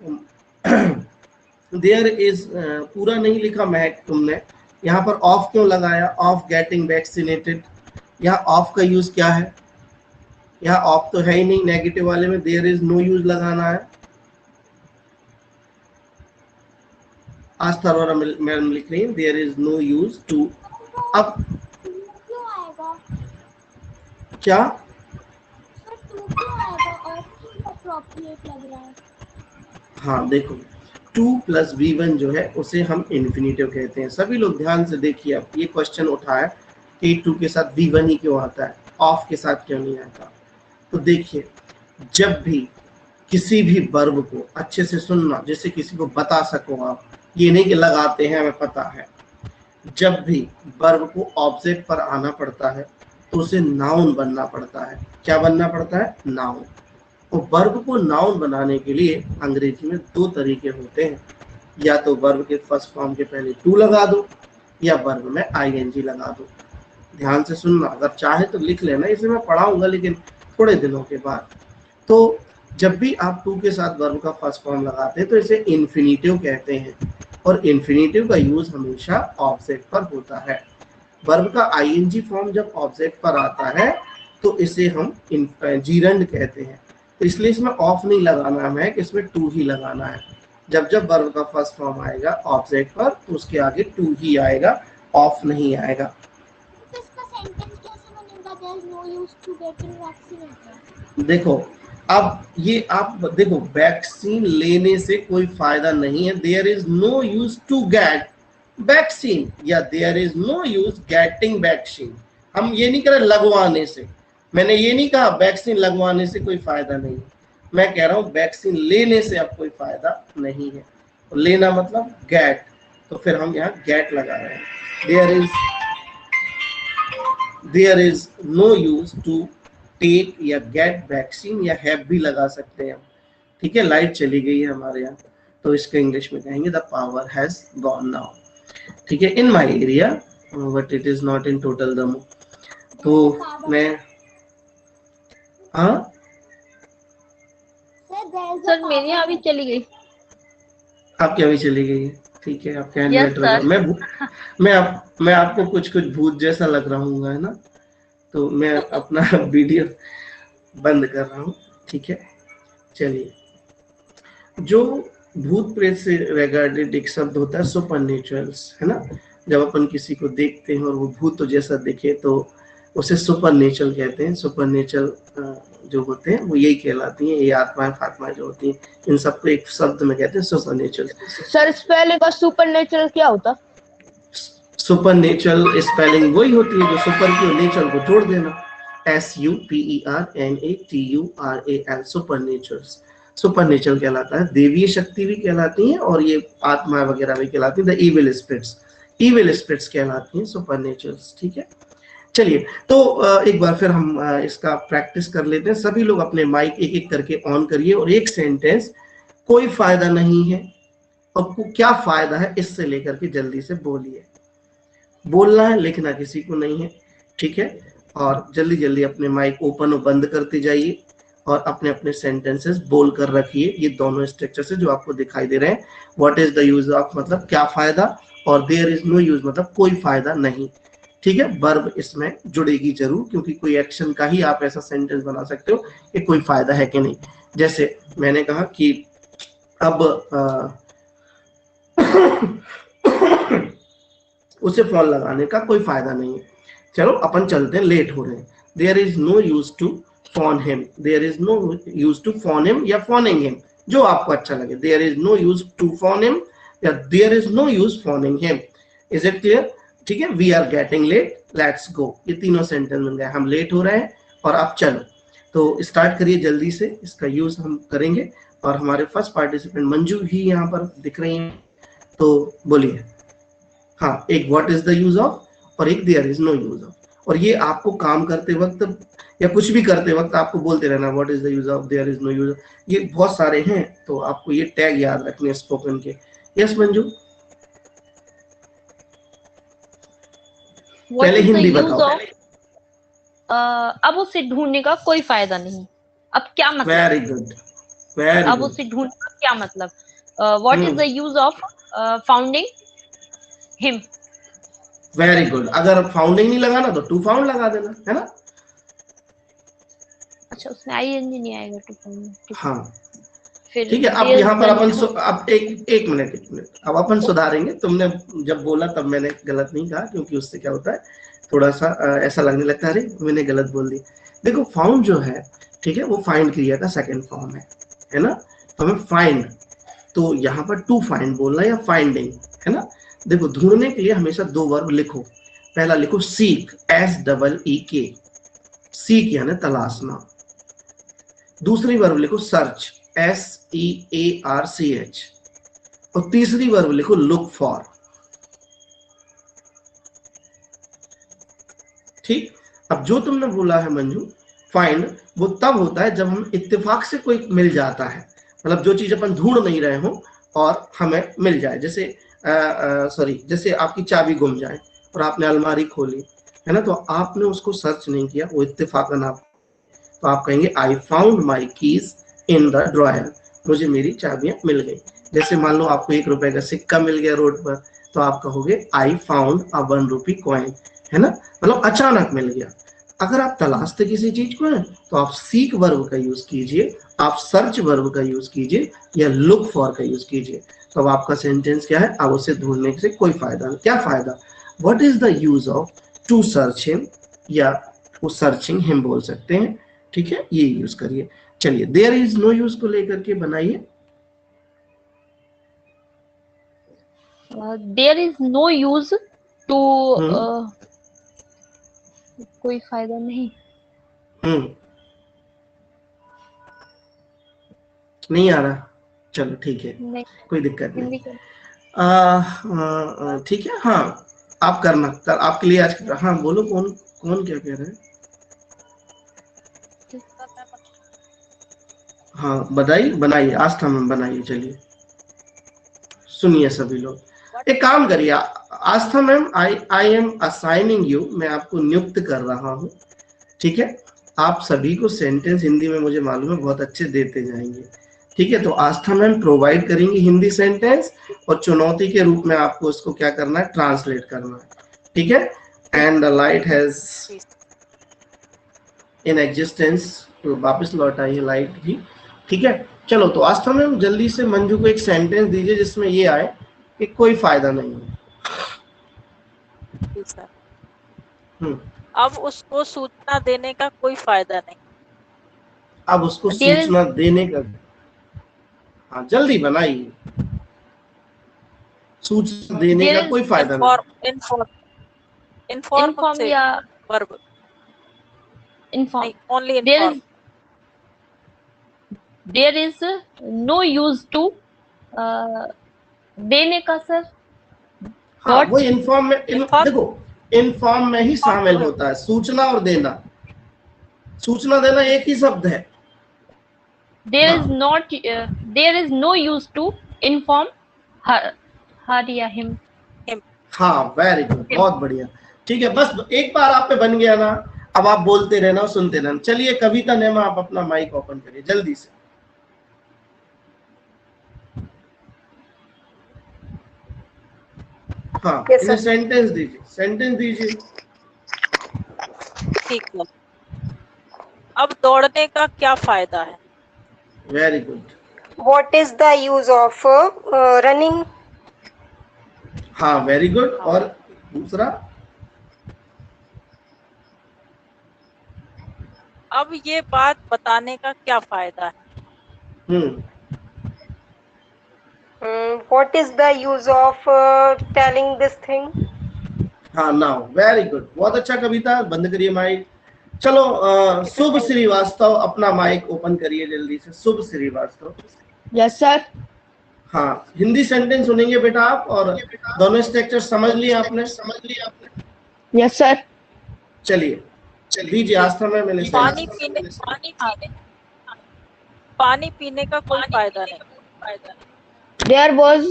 देयर इज पूरा नहीं लिखा महक तुमने, यहाँ पर ऑफ क्यों लगाया, ऑफ गेटिंग वैक्सीनेटेड। यहाँ ऑफ का यूज क्या है, यहाँ ऑफ तो है ही नहीं, नेगेटिव वाले में देयर इज नो यूज लगाना है। आस्था अरोरा मैडम लिख रही है there is no use to. अब क्या हाँ देखो 2+V1 जो है उसे हम इन्फिनेटिव कहते हैं। सभी लोग ध्यान से देखिए, आप ये क्वेश्चन उठा है कि 2 के साथ V1 ही क्यों आता है, ऑफ के साथ क्यों नहीं आता। तो देखिए, जब भी किसी भी वर्ब को अच्छे से सुनना, जैसे किसी को बता सको आप, ये नहीं कि लगाते हैं हमें पता है। जब भी वर्ब को ऑब्जेक्ट पर आना पड़ता है तो उसे नाउन बनना पड़ता है। क्या बनना पड़ता है, नाउन। तो वर्ब को नाउन बनाने के लिए अंग्रेजी में 2 तरीके होते हैं, या तो वर्ब के फर्स्ट फॉर्म के पहले टू लगा दो या वर्ब में आईएनजी लगा दो। ध्यान से सुनना, अगर चाहे तो लिख लेना, इसे मैं पढ़ाऊंगा लेकिन थोड़े दिनों के बाद। तो जब भी आप टू के साथ वर्ब का फर्स्ट फॉर्म लगाते हैं तो इसे इन्फिनेटिव कहते हैं, और इन्फिनेटिव का यूज हमेशा ऑब्जेक्ट पर होता है। वर्ब का आईएनजी फॉर्म जब ऑब्जेक्ट पर आता है तो इसे हम जीरंड कहते हैं। तो इसलिए इसमें ऑफ नहीं लगाना है, इसमें टू ही लगाना है। जब जब वर्ब का फर्स्ट फॉर्म आएगा ऑब्जेक्ट पर तो उसके आगे टू ही आएगा, ऑफ नहीं आएगा। देखो अब ये आप देखो, वैक्सीन लेने से कोई फायदा नहीं है, there is no use to get vaccine या there is no use getting vaccine. हम ये नहीं कह रहे लगवाने से, मैंने ये नहीं कहा वैक्सीन लगवाने से कोई फायदा नहीं है, मैं कह रहा हूँ वैक्सीन लेने से अब कोई फायदा नहीं है। तो लेना मतलब गेट, तो फिर हम यहाँ गेट लगा रहे हैं। There is no use to take या गेट वैक्सीन, या हैव भी लगा सकते हैं हम। ठीक है, लाइट चली गई है हमारे यहाँ, तो इसको इंग्लिश में कहेंगे the power has gone now. ठीक है, in my area but it is not in total दमू। तो मैं हाँ सर मेरी यहाँ भी चली गई। आपकी अभी चली गई है, ठीक है, आपका इन्वर्टर मैं आपको कुछ भूत जैसा लग रहा हूँ, है ना, तो मैं अपना वीडियो बंद कर रहा हूँ। ठीक है, चलिए, जो भूत प्रेत से रिगार्डेड एक शब्द होता है सुपरनेचुरल्स, है ना। जब अपन किसी को देखते हैं और वो भूत जैसा दिखे तो उसे सुपरनेचुरल कहते हैं। सुपरनेचुरल जो होते हैं वो यही कहलाती हैं, ये आत्माएं फात्माएं जो होती हैं, इन सबको एक शब्द में कहते हैं सुपरनेचुरल। सर स्पेलिंग का सुपरनेचुरल क्या होता? सुपरनेचुरल स्पेलिंग वही होती है जो सुपर की और नेचुरल को जोड़ देना, SUPERNATURAL, सुपरनेचुरल। सुपरनेचुरल कहलाता है, देवीय शक्ति भी कहलाती है और ये आत्मा वगैरह भी कहलाती है, the evil spirits, evil spirits कहलाती हैं सुपरनेचुरल्स। ठीक है, चलिए तो एक बार फिर हम इसका प्रैक्टिस कर लेते हैं। सभी लोग अपने माइक एक एक करके ऑन करिए और एक सेंटेंस कोई फायदा नहीं है और क्या फायदा है इससे लेकर के जल्दी से बोलिए। बोलना है, लिखना किसी को नहीं है, ठीक है। और जल्दी जल्दी अपने माइक ओपन और बंद करते जाइए और अपने अपने सेंटेंसेस बोल कर रखिए। ये दोनों स्ट्रक्चर से जो आपको दिखाई दे रहे हैं, what is the use of मतलब क्या फायदा, और देयर इज नो यूज मतलब कोई फायदा नहीं। ठीक है, वर्ब इसमें जुड़ेगी जरूर, क्योंकि कोई एक्शन का ही आप ऐसा सेंटेंस बना सकते हो कि कोई फायदा है कि नहीं। जैसे मैंने कहा कि अब उसे फोन लगाने का कोई फायदा नहीं है। चलो अपन चलते हैं, लेट हो रहे हैं। There is no use to phone him, there is no use to phone him या फोनिंग हिम, जो आपको अच्छा लगे। There is no use to phone him या there is no use phoning him. Is it clear? ठीक है, we are getting late, let's go, ये तीनों सेंटेंस बन गए। हम लेट हो रहे हैं और आप चलो, तो स्टार्ट करिए जल्दी से, इसका यूज हम करेंगे। और हमारे फर्स्ट पार्टिसिपेंट मंजू भी यहाँ पर दिख रही हैं, तो बोलिए। हाँ, एक what is the use of और एक there is no use of. और ये आपको काम करते वक्त या कुछ भी करते वक्त आपको बोलते रहना, what is the use of, there is no use of. ये बहुत सारे हैं, तो आपको ये टैग याद रखने हैं स्पोकन के। यस मंजू, पहले हिंदी बताओ। अब उसे ढूंढने का कोई फायदा नहीं। अब क्या मतलब? वेरी गुड, वेरी अब गुड। उसे ढूंढने का क्या मतलब? What is the use of founding him? Very good. अगर फाउंडिंग नहीं लगाना तो टू फाउंड लगा देना, है ना। अच्छा, उसमें आईएनजी नहीं आएगा टू फाउंड। हाँ फिर ठीक है। अब यहाँ पर अपन अब एक मिनट अब अपन सुधारेंगे। तुमने जब बोला तब मैंने गलत नहीं कहा, क्योंकि उससे क्या होता है थोड़ा सा ऐसा लगने लगता है, अरे मैंने गलत बोल दी। देखो फाउंड जो है, ठीक है, वो फाइंड क्रिया का सेकंड फॉर्म है ना। तो हमें फाइंड, तो यहाँ पर टू फाइंड बोलना या फाइंडिंग, है ना। देखो ढूंढने के लिए हमेशा दो वर्ब लिखो। पहला लिखो सीक, SEEK, सीक यानी तलाशना। दूसरी वर्ब लिखो सर्च, SEARCH। और तीसरी वर्ब लिखो लुक फॉर। ठीक। अब जो तुमने बोला है मंजू, फाइंड, वो तब होता है जब हम इत्तेफाक से कोई मिल जाता है, मतलब जो चीज अपन ढूंढ नहीं रहे हो और हमें मिल जाए। जैसे जैसे आपकी चाबी गुम जाए और आपने अलमारी खोली, है ना, तो आपने उसको सर्च नहीं किया, वो इत्तेफाकन आप, तो आप कहेंगे I found my keys in the dryer, मुझे मेरी चाबियां मिल गई। जैसे मान लो आपको 1 रुपए का सिक्का मिल गया रोड पर, तो आप कहोगे I found a 1 rupee coin, है ना, मतलब अचानक मिल गया। अगर आप तलाशते किसी चीज को है तो आप सीक वर्ब का यूज कीजिए, आप सर्च वर्ब का यूज कीजिए या लुक फॉर का यूज कीजिए। तो अब आपका सेंटेंस क्या है, अब उसे ढूंढने से कोई फायदा नहीं। क्या फायदा? What is the use of to search him, या वो सर्चिंग हिम बोल सकते हैं। ठीक है, ये यूज करिए। चलिए देयर इज नो यूज को लेकर के बनाइए। There is no use to, कोई फायदा नहीं। नहीं आ रहा, चलो ठीक है, नहीं, कोई दिक्कत नहीं। हिंदी ठीक है, हाँ आप करना, आपके लिए आज। हाँ बोलो, कौन कौन क्या कह रहे हैं? हाँ बधाई बनाइए, आस्था में बनाइए। चलिए सुनिए सभी लोग, एक काम करिए Aastha ma'am, I am assigning you, मैं आपको नियुक्त कर रहा हूँ। ठीक है, आप सभी को सेंटेंस हिंदी में मुझे मालूम है बहुत अच्छे देते जाएंगे। ठीक है, तो आस्था मैम प्रोवाइड करेंगी हिंदी सेंटेंस और चुनौती के रूप में आपको उसको क्या करना है, ट्रांसलेट करना है। ठीक है, and the light has in existence, तो वापस लौट आई है लाइट भी। ठीक है, चलो तो आस्था मैम जल्दी से मंजू को एक सेंटेंस दीजिए जिसमें ये आए कि कोई फायदा नहीं है। अब उसको सूचना देने का कोई फायदा नहीं। अब उसको सूचना देने का, हाँ जल्दी बनाइए। सूचना देने का There is कोई फायदा नहीं। इन्फॉर्म inform से या वर्ब inform. नहीं, only There inform. is there is no use to देने का सर। हाँ What? वो इन्फॉर्म में Inform? देखो इन्फॉर्म में ही शामिल होता है सूचना और देना। सूचना देना एक ही शब्द है। There is हाँ। not there is no use to inform her या him. हाँ वेरी गुड, बहुत बढ़िया। ठीक है, बस एक बार आप पे बन गया ना, अब आप बोलते रहना और सुनते रहना। चलिए कविता नेमा, आप अपना माइक ओपन करिए जल्दी से। हाँ Yes, इन्हें sir. सेंटेंस दीजिए, सेंटेंस दीजिए। ठीक है। अब दौड़ने का क्या फायदा है? Very good. What is the use of running? हाँ वेरी गुड। और दूसरा? अब ये बात बताने का क्या फायदा है? What is the use of telling this thing? हाँ नाउ वेरी गुड, बहुत अच्छा कविता। बंद करिए माइक। चलो शुभ श्रीवास्तव अपना माइक ओपन करिए जल्दी से। शुभ श्रीवास्तव। Yes, sir. हाँ हिंदी सेंटेंस सुनेंगे बेटा आप, और दोनों स्ट्रक्चर समझ लिया आपने? Yes, sir. चलिए दीजिए आस्था में। मैंने पानी पीने का कोई फायदा नहीं। There was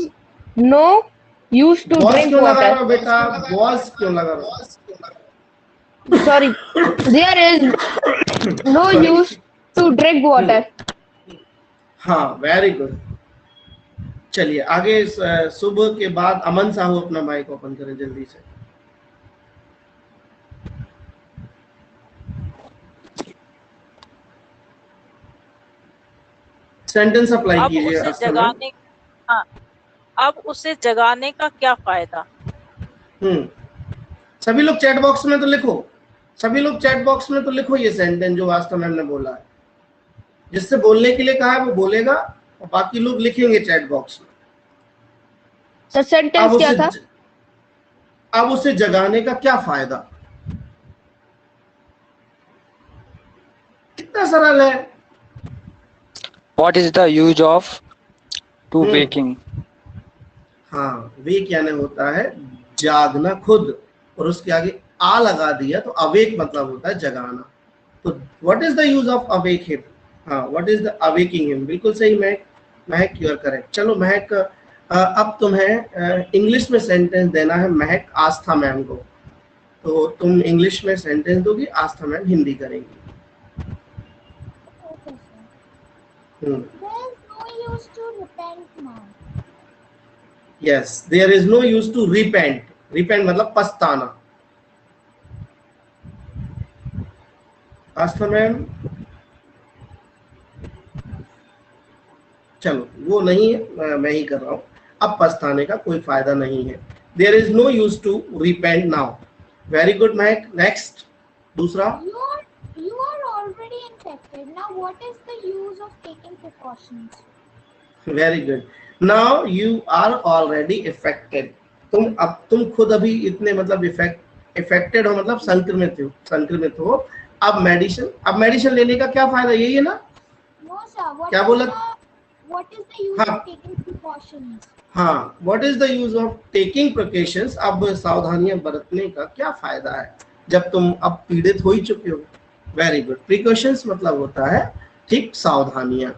no use to boss drink क्यों लगा रहा हो water. बेटा? बॉस क्यों लगा रहा हो? Sorry. There is no use to drink water. हाँ वेरी गुड। चलिए आगे शुभ के बाद अमन साहू अपना माइक ओपन करें जल्दी से। सेंटेंस अप्लाई अब कीजिए उसे आस्था में। जगाने हाँ, अब उसे जगाने का क्या फायदा? सभी लोग चैट बॉक्स में तो लिखो, सभी लोग चैट बॉक्स में तो लिखो ये सेंटेंस जो आस्था मैम ने बोला है। जिससे बोलने के लिए कहा है वो बोलेगा और बाकी लोग लिखेंगे चैट बॉक्स में। सर सेंटेंस क्या था? अब उसे जगाने का क्या फायदा? कितना सरल है। What is the use of to waking? हाँ वेक यानी होता है जागना खुद, और उसके आगे आ लगा दिया तो अवेक मतलब होता है जगाना। तो what is the use of awake him? हाँ what is the awaking him? बिल्कुल सही महक, महक यू आर करेक्ट। चलो महक अब तुम्हें इंग्लिश में सेंटेंस देना है महक आस्था मैम को। तो तुम इंग्लिश में सेंटेंस दोगी, आस्था मैम हिंदी करेंगी। Yes, there is no use to repent. Repent मतलब पछताना। आस्था मैम चलो वो नहीं है, मैं ही कर रहा हूँ। अब पछताने का कोई फायदा नहीं है। There is no use to repent now. Very good Mahak. Next दूसरा। You are already infected. Now what is the use of taking precautions? Very good. Now you are already affected. तुम खुद अभी इतने मतलब affected हो मतलब संक्रमित हो। अब मेडिसिन लेने का क्या फायदा? यही है ना? No sir. क्या बोला? What is the use of taking precautions? हाँ what is the use of taking precautions? अब सावधानियां बरतने का क्या फायदा है जब तुम अब पीड़ित हो ही चुके हो। Very good. प्रिकॉशंस मतलब होता है ठीक सावधानियां।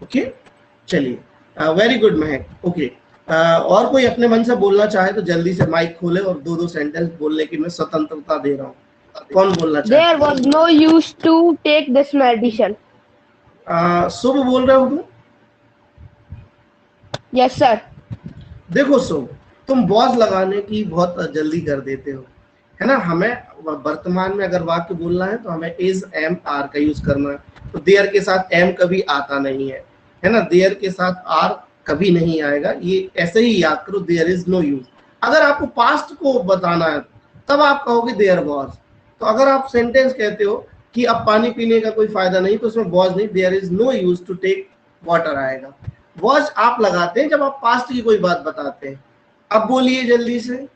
ओके चलिए वेरी गुड महक। ओके और कोई अपने मन से बोलना चाहे तो जल्दी से माइक खोले और दो सेंटेंस बोलने की मैं स्वतंत्रता दे रहा हूँ। कौन बोलना चाहे? There was no use to take this medicine. शुभ बोल रहे हो तुम? Yes sir. देखो शुभ, तुम बॉस लगाने की बहुत जल्दी कर देते हो, है ना। हमें वर्तमान में अगर वाक्य बोलना है तो हमें इज एम आर का यूज करना है। तो देयर के साथ एम कभी आता नहीं है ना। देयर के साथ आर कभी नहीं आएगा। ये ऐसे ही याद करो, देयर इज नो यूज। अगर आपको पास्ट को बताना है तब आप कहोगे देयर वॉज। तो अगर आप सेंटेंस कहते हो कि अब पानी पीने का कोई फायदा नहीं, तो उसमें वॉज नहीं, there is no use to take water आएगा। वॉज आप लगाते हैं जब आप पास्ट की कोई बात बताते हैं। अब बोलिए जल्दी से।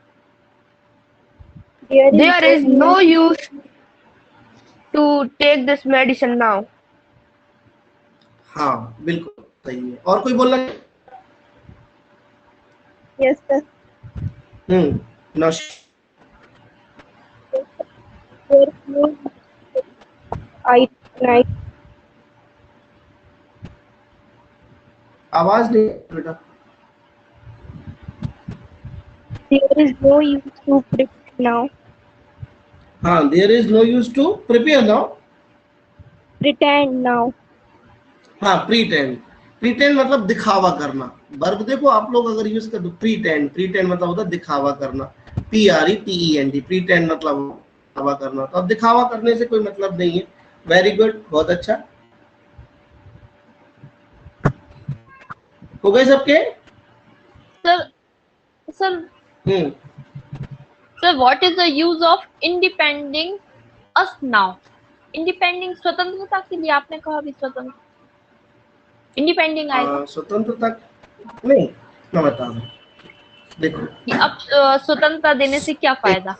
There is no use to take this medicine now. हाँ बिल्कुल सही है। और कोई बोलना? Yes, sir. Nosh- There is no I right. आवाज नहीं बेटा। There is no use to prepare now. हाँ, there is no use to prepare now. Pretend now. हाँ, प्रीटेंड। प्रीटेंड मतलब दिखावा करना। वर्ब देखो आप लोग अगर यूज कर दो प्रीटेंड, प्रीटेंड मतलब होता है दिखावा करना। PRETEND, प्रीटेंड मतलब दिखावा करना। तो अब दिखावा करने से कोई मतलब नहीं है। वेरी गुड, बहुत अच्छा। हो गए सबके? Sir, sir, what is the use of independing us now? Independing स्वतंत्रता के लिए आपने कहा अभी स्वतंत्र, independing आएगा स्वतंत्रता नहीं, मैं बता रहा हूँ। देखो कि अब स्वतंत्रता देने से क्या फायदा,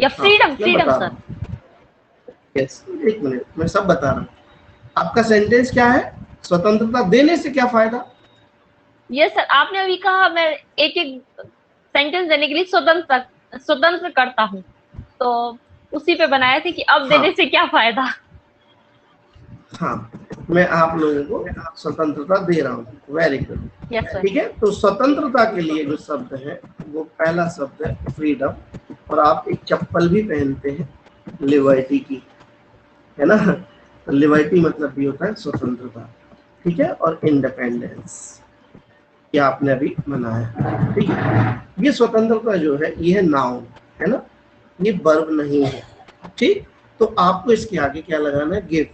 या फ्रीडम, फ्रीडम सर। यस, एक मिनट, मैं सब बता रहा हूँ। आपका सेंटेंस क्या है? स्वतंत्रता देने से क्या फायदा? यस सर, आपने अभी कहा मैं एक एक सेंटेंस देने के लिए स्वतंत्र करता हूँ, तो उसी पे बनाया थी कि अब देने से क्या फायदा। हाँ, मैं आप लोगों को स्वतंत्रता दे रहा हूँ। Very good, yes sir. ठीक है। तो स्वतंत्रता के लिए जो शब्द है वो पहला शब्द है फ्रीडम, और आप एक चप्पल भी पहनते हैं लिबर्टी की, है ना। तो लिबर्टी मतलब भी होता है स्वतंत्रता, ठीक है। और इंडिपेंडेंस ये आपने अभी बनाया, ठीक है। ये स्वतंत्रता जो है ये है नाउन, है ना, ये वर्ब नहीं है, ठीक। तो आपको इसके आगे क्या लगाना है? गिव,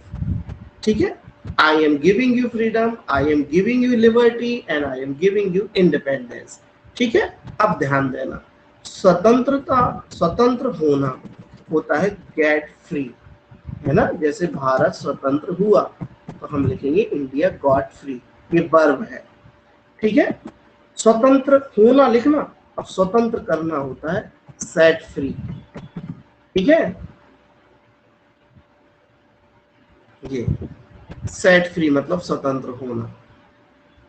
ठीक है। I am giving you freedom, I am giving you liberty and I am giving you independence, ठीक है। अब ध्यान देना, स्वतंत्रता, स्वतंत्र होना होता है गेट फ्री, है ना। जैसे भारत स्वतंत्र हुआ तो हम लिखेंगे इंडिया गॉट फ्री, ये वर्ब है, ठीक है। स्वतंत्र होना लिखना, अब स्वतंत्र करना होता है सेट फ्री, ठीक है। ये सेट फ्री मतलब स्वतंत्र होना,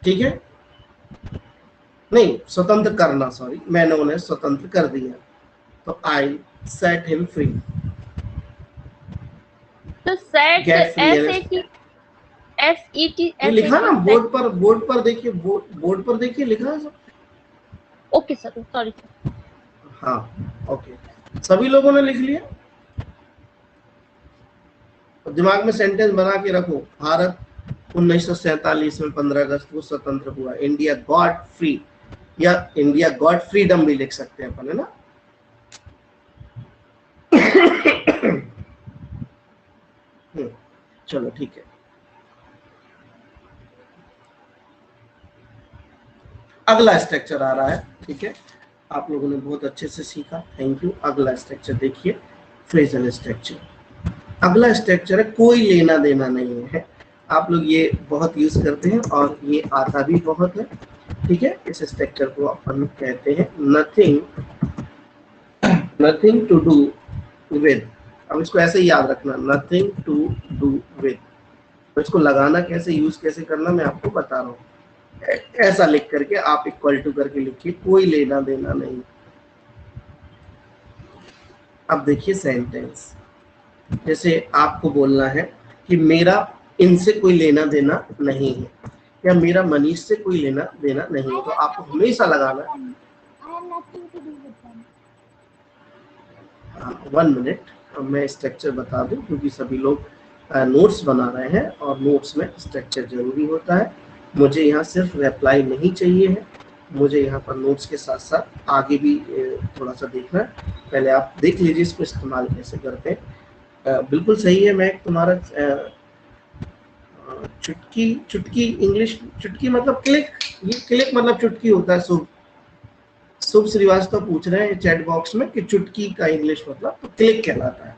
ठीक है। नहीं, स्वतंत्र करना, सॉरी, मैंने उन्हें स्वतंत्र कर दिया, तो आई सेट हिम फ्री। तो set Get free SAT SET ये लिखा ना बोर्ड पर, बोर्ड पर देखिए, बोर्ड पर देखिए लिखा है सब। Okay sir, sorry sir. हाँ ओके, सभी लोगों ने लिख लिया। दिमाग में सेंटेंस बना के रखो, भारत 1947 में 15 अगस्त को स्वतंत्र हुआ, इंडिया गॉट फ्री, या इंडिया गॉट फ्रीडम भी लिख सकते हैं अपन, है ना। चलो ठीक है। अगला स्ट्रक्चर आ रहा है, ठीक है। आप लोगों ने बहुत अच्छे से सीखा, थैंक यू। अगला स्ट्रक्चर देखिए, फ्रेजल स्ट्रक्चर। अगला स्ट्रक्चर है कोई लेना देना नहीं है। आप लोग ये बहुत यूज करते हैं और ये आता भी बहुत है, ठीक है। इस स्ट्रक्चर को अपन कहते हैं nothing, nothing to do with. अब इसको ऐसे ही याद रखना, नथिंग टू डू विद। तो इसको लगाना कैसे, यूज कैसे करना, मैं आपको बता रहा हूँ। ऐसा लिख करके आप इक्वल टू करके लिखिए, कोई लेना देना नहीं। अब देखिए सेंटेंस, जैसे आपको बोलना है कि मेरा इनसे कोई लेना देना नहीं है, या मेरा मनीष से कोई लेना देना नहीं है, तो आपको हमेशा लगाना है। I have nothing to do with them. 1 minute, मैं स्ट्रक्चर बता दूं क्योंकि सभी लोग नोट्स बना रहे हैं और नोट्स में स्ट्रक्चर जरूरी होता है। मुझे यहाँ सिर्फ रिप्लाई नहीं चाहिए है, मुझे यहाँ पर नोट्स के साथ साथ आगे भी थोड़ा सा देखना है। पहले आप देख लीजिए इसको इस्तेमाल कैसे करते हैं। बिल्कुल सही है। मैं तुम्हारा चुटकी, चुटकी इंग्लिश, चुटकी मतलब क्लिक, ये क्लिक मतलब चुटकी होता है। शुभ श्रीवास्तव पूछ रहे हैं चैट बॉक्स में कि चुटकी का इंग्लिश मतलब तो क्लिक कहलाता है,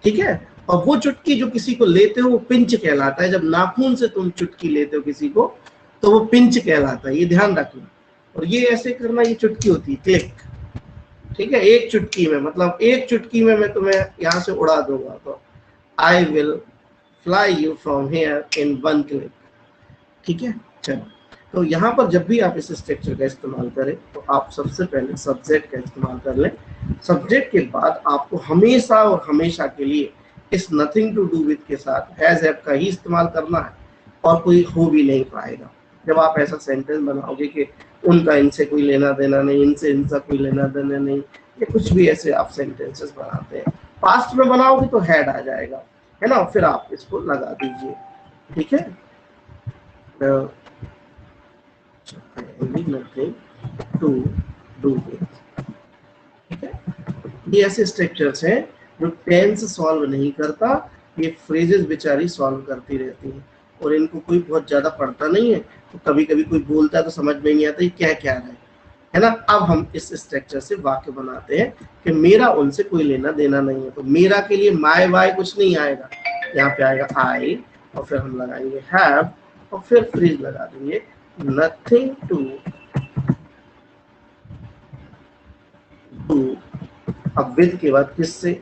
ठीक है। और वो चुटकी जो किसी को लेते हो वो पिंच कहलाता है। जब नाखून से तुम चुटकी लेते हो किसी को तो वो पिंच कहलाता है, ये ध्यान रखना, और ये ऐसे करना, ये चुटकी होती है, क्लिक, ठीक है, एक चुटकी में, मतलब एक चुटकी में मैं तुम्हें यहाँ से उड़ा दूंगा। तो I will fly you from here in one click, ठीक है। चलो, तो यहाँ पर जब भी आप इस स्ट्रक्चर का इस्तेमाल करें तो आप सबसे पहले सब्जेक्ट का इस्तेमाल कर लें। सब्जेक्ट के बाद आपको हमेशा और हमेशा के लिए इस नथिंग टू डू विद के साथ हैज हैव का ही इस्तेमाल करना है, और कोई हो भी नहीं पाएगा। जब आप ऐसा सेंटेंस बनाओगे कि उनका इनसे कोई लेना देना नहीं, इनसे इनका कोई लेना देना नहीं, या कुछ भी ऐसे आप सेंटेंसेस बनाते हैं, पास्ट में बनाओगे तो हैड आ जाएगा, है ना, फिर आप इसको लगा दीजिए, ठीक है। नथिंग टू डू विद, ठीक है। ये ऐसे स्ट्रक्चर्स हैं जो टेंस सॉल्व नहीं करता, ये फ्रेजेस बेचारी सॉल्व करती रहती हैं, और इनको कोई बहुत ज्यादा पढ़ता नहीं है, तो कभी कभी कोई बोलता है तो समझ में नहीं आता ये क्या क्या है ना। अब हम इस स्ट्रक्चर से वाक्य बनाते हैं कि मेरा उनसे कोई लेना देना नहीं है। तो मेरा के लिए माय वाई कुछ नहीं आएगा, यहाँ पे आएगा आई, और फिर हम लगाएंगे हैव, और फिर फ्रेज लगा देंगे नथिंग टू डू। अब विद के बाद किससे,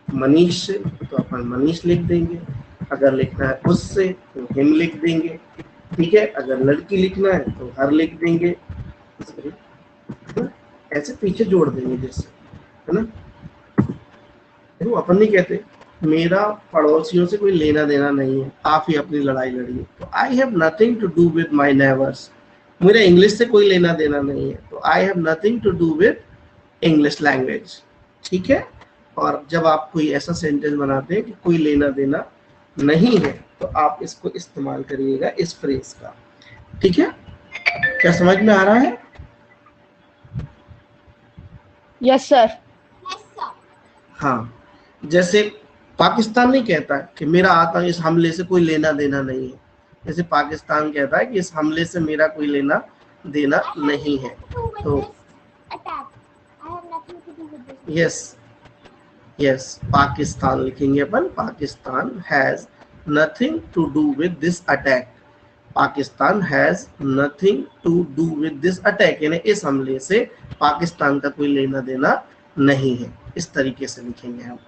मनीष से, तो अपन मनीष लिख देंगे। अगर लिखना है उससे तो हिम लिख देंगे, ठीक है। अगर लड़की लिखना है तो हर लिख देंगे, ऐसे पीछे जोड़ देंगे जैसे, है ना। देखो अपन नहीं कहते मेरा पड़ोसियों से कोई लेना देना नहीं है, आप ही अपनी लड़ाई लड़िए। तो I have nothing to do with my neighbours, मेरा इंग्लिश से कोई लेना देना नहीं है, तो I have nothing to do with English language, ठीक है। और जब आप कोई ऐसा सेंटेंस बनाते हैं कि कोई लेना देना नहीं है, तो आप इसको इस्तेमाल करिएगा इस फ्रेज का, ठीक है। क्या समझ में आ रहा है? Yes sir. Yes, sir. हाँ, जैसे पाकिस्तान नहीं कहता है कि मेरा आतंक इस हमले से कोई लेना देना नहीं है, जैसे पाकिस्तान कहता है कि इस हमले से मेरा कोई लेना देना नहीं है। तो Attack. I have nothing to do with this. Yes yes, Pakistan लिखेंगे अपन, Pakistan has nothing to do with this attack, Pakistan has nothing to do with this attack, यानी इस हमले से पाकिस्तान का कोई लेना देना नहीं है। इस तरीके से लिखेंगे हम।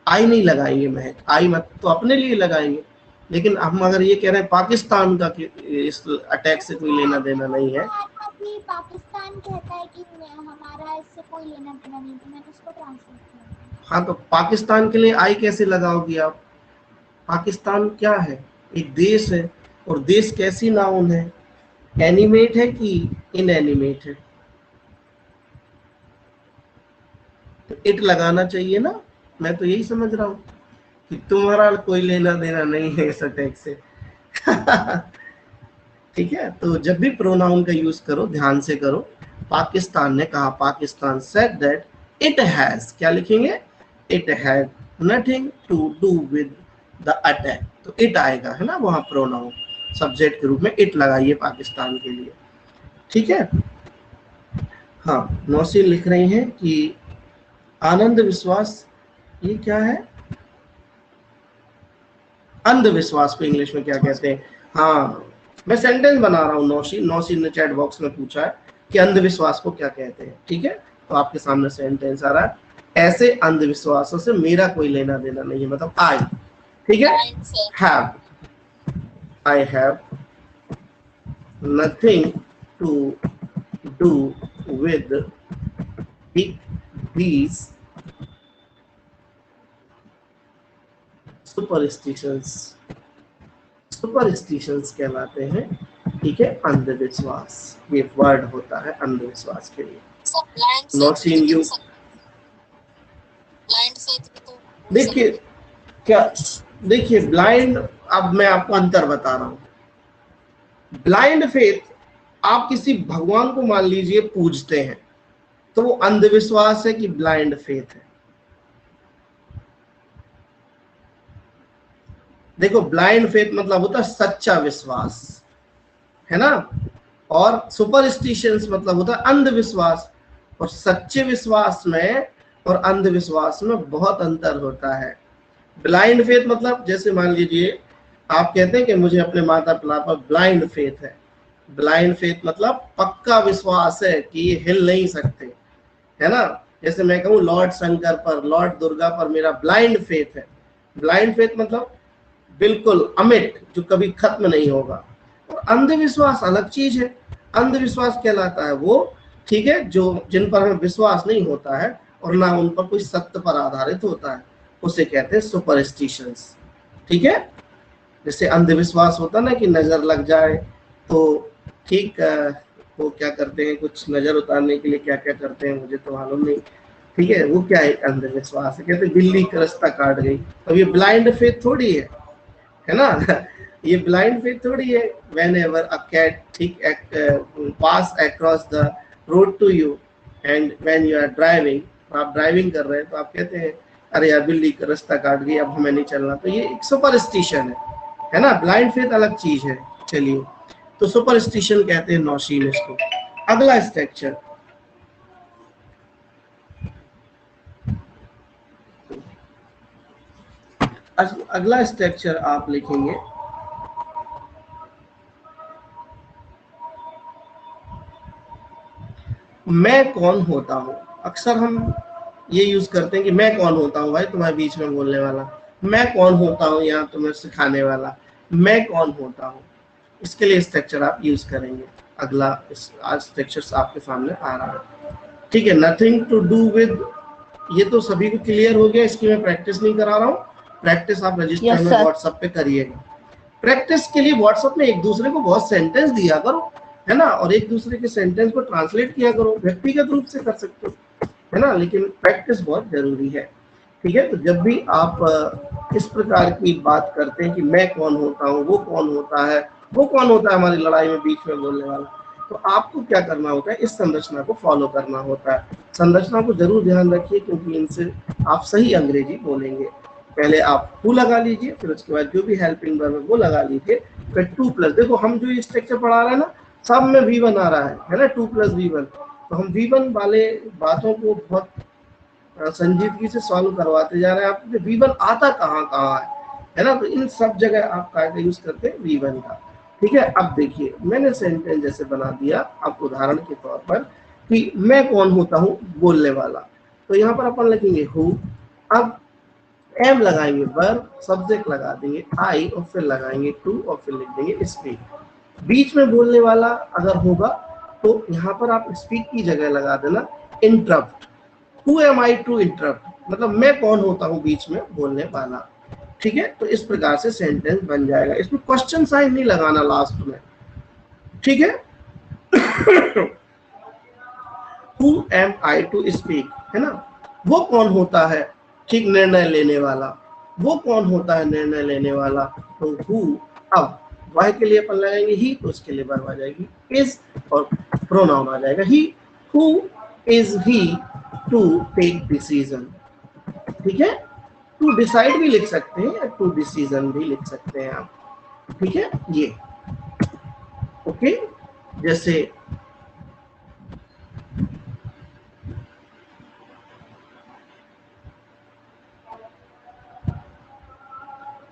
आई नहीं लगाएंगे महक, आई मत तो अपने लिए लगाएंगे, लेकिन हम अगर ये कह रहे हैं पाकिस्तान का कि इस अटैक से कोई लेना देना नहीं है, अभी पाकिस्तान कहता है कि हमारा इससे कोई लेना देना नहीं, तो मैंने उसको ट्रांसलेट किया। हाँ, तो पाकिस्तान के लिए आई कैसे लगाओगी आप? पाकिस्तान क्या है? एक देश है, और देश कैसी नाउन है, एनिमेट है कि इनएनिमेट है? तो इट लगाना चाहिए ना। मैं तो यही समझ रहा हूँ कि तुम्हारा कोई लेना देना नहीं है इस अटैक से। ठीक है, तो जब भी प्रोनाउन का यूज करो ध्यान से करो। पाकिस्तान ने कहा, Pakistan said that it has, क्या लिखेंगे? It had nothing to do with the attack, तो इट आएगा, है ना, वहां प्रोनाउन सब्जेक्ट के रूप में इट लगाइए पाकिस्तान के लिए, ठीक है। हाँ, नौसीन लिख रही हैं कि आनंद विश्वास, ये क्या है? अंधविश्वास को इंग्लिश में क्या कहते हैं? हाँ, मैं सेंटेंस बना रहा हूँ। नौसीन ने चैट बॉक्स में पूछा है कि अंधविश्वास को क्या कहते हैं, ठीक है। तो आपके सामने सेंटेंस आ रहा है, ऐसे अंधविश्वासों से मेरा कोई लेना देना नहीं है, मतलब आई, ठीक है। Have, I have nothing to do with these superstitions कहलाते हैं, ठीक है, अंधविश्वास। ये वर्ड होता है अंधविश्वास के लिए। नौसीन यू देखिए क्या, देखिए ब्लाइंड, अब मैं आपको अंतर बता रहा हूं। ब्लाइंड फेथ, आप किसी भगवान को मान लीजिए पूजते हैं, तो वो अंधविश्वास है कि ब्लाइंड फेथ है। देखो, ब्लाइंड फेथ मतलब होता है सच्चा विश्वास, है ना, और सुपरस्टिशंस मतलब होता है अंधविश्वास। और सच्चे विश्वास में और अंधविश्वास में बहुत अंतर होता है। ब्लाइंड फेथ मतलब, जैसे मान लीजिए आप कहते हैं कि मुझे अपने माता पिता पर ब्लाइंड फेथ है, ब्लाइंड फेथ मतलब पक्का विश्वास है कि ये हिल नहीं सकते, है ना। जैसे मैं कहूँ लॉर्ड शंकर पर, लॉर्ड दुर्गा पर मेरा ब्लाइंड फेथ है। ब्लाइंड फेथ मतलब बिल्कुल अमिट, जो कभी खत्म नहीं होगा। और अंधविश्वास अलग चीज है। अंधविश्वास कहलाता है वो, ठीक है, जो जिन पर हमें विश्वास नहीं होता है और ना उन पर कोई सत्य पर आधारित होता है, उसे कहते हैं सुपरस्टिशंस, ठीक है। जैसे अंधविश्वास होता ना कि नजर लग जाए तो ठीक, वो क्या करते हैं, कुछ नजर उतारने के लिए क्या क्या करते हैं मुझे तो मालूम नहीं, ठीक है, वो क्या एक अंधविश्वास है। कहते बिल्ली का रास्ता काट गई, अब ये ब्लाइंड फेथ थोड़ी है ना। ये ब्लाइंड फेथ थोड़ी है। whenever a cat pass across the road to you and when you are driving, आप ड्राइविंग कर रहे हैं तो आप कहते हैं अरे यार बिल्ली का रास्ता काट गई, अब हमें नहीं चलना, तो ये एक सुपरस्टिशन है ना। ब्लाइंड फेथ अलग चीज है। चलिए, तो सुपरस्टिशन कहते हैं नौशीन इसको। अगला स्ट्रक्चर, अगला स्ट्रक्चर आप लिखेंगे मैं कौन होता हूं। अक्सर हम ये यूज करते हैं कि मैं कौन होता हूं, भाई तुम्हारे बीच में बोलने वाला, मैं कौन होता हूं यहाँ तुम्हें सिखाने वाला, मैं कौन होता हूं। इसके लिए स्ट्रक्चर आप यूज करेंगे। अगला आज स्ट्रक्चर आपके सामने आ रहा है, ठीक है। नथिंग टू डू विद, ये तो सभी को क्लियर हो गया, इसकी मैं प्रैक्टिस नहीं करा रहा हूँ। प्रैक्टिस आप रजिस्टर में व्हाट्सएप पे करिएगा। प्रैक्टिस के लिए व्हाट्सएप में एक दूसरे को बहुत सेंटेंस दिया करो, है ना, और एक दूसरे के सेंटेंस को ट्रांसलेट किया करो। व्यक्तिगत रूप से कर सकते हो, है ना, लेकिन प्रैक्टिस बहुत जरूरी है, ठीक है। तो जब भी आप इस प्रकार की बात करते हैं कि मैं कौन होता हूँ, वो कौन होता है, वो कौन होता है हमारी लड़ाई में बीच में बोलने वाला, तो आपको क्या करना होता है, इस संरचना को फॉलो करना होता है। संरचना को जरूर ध्यान रखिए, क्योंकि इनसे आप सही अंग्रेजी बोलेंगे। पहले आप हु लगा लीजिए, फिर उसके बाद जो भी हेल्पिंग वर्ब है वो लगा लीजिए, फिर टू प्लस, देखो हम जो ये स्ट्रक्चर पढ़ा रहे हैं ना, सब में V1 आ रहा है ना, 2 + V1। तो हम V1 वाले बातों को बहुत संजीदगी से सॉल्व करवाते जा रहे हैं। आपको V1 आता कहाँ है ना, तो इन सब जगह आप का यूज करते हैं V1 का, ठीक है। अब देखिए मैंने सेंटेंस जैसे बना दिया, आप उदाहरण के तौर पर कि मैं कौन होता हूँ बोलने वाला, तो यहाँ पर अपन लिखेंगे हु, अब एम लगाएंगे वर्ब, सब्जेक्ट लगा देंगे आई, और फिर लगाएंगे टू, और फिर लिख देंगे स्पीक। बीच में बोलने वाला अगर होगा तो यहाँ पर आप स्पीक की जगह लगा देना interrupt. Who am I to interrupt, मतलब मैं कौन होता हूँ बीच में बोलने वाला, ठीक है। तो इस प्रकार से सेंटेंस बन जाएगा। इसमें क्वेश्चन साइन नहीं लगाना लास्ट में, ठीक है। Who am I to speak, है ना, वो कौन होता है, ठीक, निर्णय लेने वाला, वो कौन होता है निर्णय लेने वाला, तो हु। अब वाई के लिए अपन लगाएंगे ही, तो उसके लिए वर्ब आ जाएगी इज, और प्रोनाउन आ जाएगा ही। Who is he to take decision, ठीक है। टू डिसाइड भी लिख सकते हैं, या टू डिसीजन भी लिख सकते हैं आप, ठीक है। ये ओके, जैसे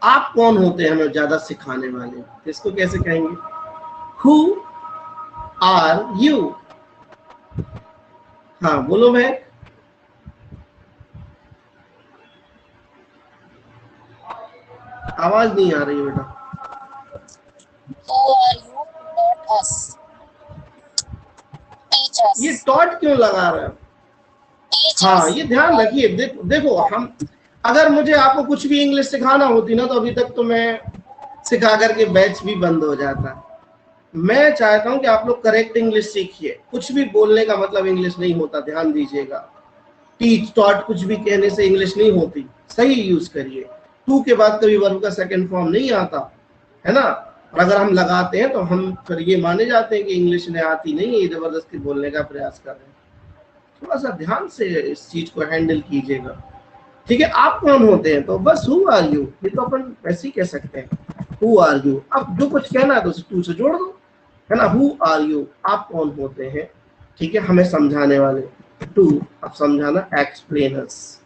आप कौन होते हैं हमें ज्यादा सिखाने वाले, इसको कैसे कहेंगे, हु आर यू। हाँ बोलो भाई, आवाज नहीं आ रही है बेटा। Who are you? Not us. Teach us. ये टॉट क्यों लगा रहे हो? Teach हाँ us. ये ध्यान रखिए। देखो हम, अगर मुझे आपको कुछ भी इंग्लिश सिखाना होती ना, तो अभी तक तो मैं सिखा करके बैच भी बंद हो जाता। मैं चाहता हूँ कि आप लोग करेक्ट इंग्लिश सीखिए। कुछ भी बोलने का मतलब इंग्लिश नहीं होता, ध्यान दीजिएगा। टीच, टॉट कुछ भी कहने से इंग्लिश नहीं होती, सही यूज करिए। टू के बाद कभी वर्ब का सेकंड फॉर्म नहीं आता, है ना, और अगर हम लगाते हैं तो हम फिर ये माने जाते हैं कि इंग्लिश ने आती नहीं है, जबरदस्ती बोलने का प्रयास कर रहे हैं। थोड़ा सा ध्यान से इस चीज को हैंडल कीजिएगा, ठीक है। आप कौन होते हैं, तो बस हु आर यू, ये तो अपन वैसे ही कह सकते हैं, हु आर यू। अब जो कुछ कहना है तो उसे टू से जोड़ दो, है ना। हु आर यू, आप कौन होते हैं, ठीक है, हमें समझाने वाले। टू, अब समझाना, एक्सप्लेनर्स,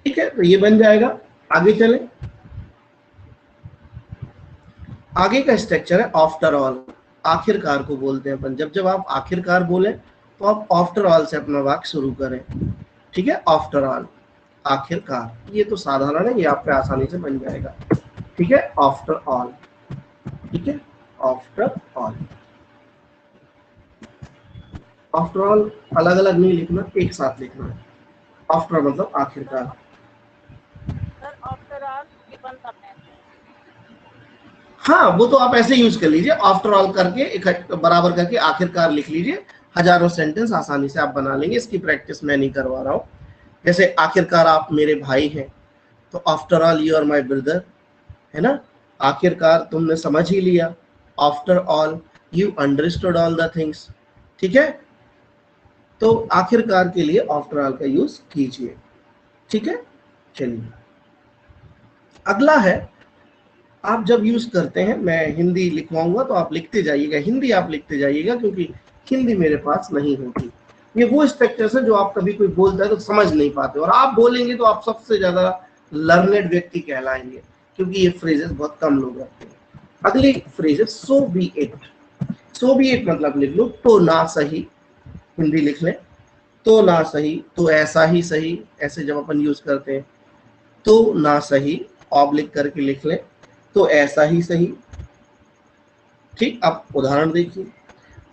एक ठीक है, तो ये बन जाएगा। आगे चले, आगे का स्ट्रक्चर है आफ्टर ऑल। आखिरकार को बोलते हैं अपन। जब जब आप आखिरकार बोले तो आप आफ्टर ऑल से अपना वाक्य शुरू करें। ठीक है, आफ्टर ऑल, आखिरकार। ये तो साधारण है, ये आप पे आसानी से बन जाएगा। ठीक है, आफ्टर ऑल। ठीक है, आफ्टर ऑल। आफ्टर ऑल अलग अलग नहीं लिखना, एक साथ लिखना है। आफ्टर मतलब आखिरकार। Sir after all given the message. हाँ, वो तो आप ऐसे यूज कर लीजिए, आफ्टर ऑल करके एक बराबर करके आखिरकार लिख लीजिए। हजारों सेंटेंस आसानी से आप बना लेंगे। इसकी प्रैक्टिस मैं नहीं करवा रहा हूँ। जैसे आखिरकार आप मेरे भाई हैं, तो after all you are my brother, है ना। आखिरकार तुमने समझ ही लिया, after all you understood all the things. ठीक है, तो आखिरकार के लिए आफ्टर ऑल का यूज कीजिए। ठीक है, चलिए अगला है, आप जब यूज करते हैं, मैं हिंदी लिखवाऊंगा तो आप लिखते जाइएगा, हिंदी आप लिखते जाइएगा, क्योंकि हिंदी मेरे पास नहीं होती। ये वो स्ट्रक्चर है जो आप कभी कोई बोलता है तो समझ नहीं पाते, और आप बोलेंगे तो आप सबसे ज्यादा लर्नेड व्यक्ति कहलाएंगे, क्योंकि ये फ्रेजेस बहुत कम लोग रखते हैं। अगली फ्रेज है so be it. So be it मतलब लिख लो तो ना सही, हिंदी लिख लें तो ना सही, तो ऐसा ही सही। ऐसे जब अपन यूज करते हैं तो ना सही, ऑब्लिक करके लिख लें तो ऐसा ही सही। ठीक, अब उदाहरण देखिए,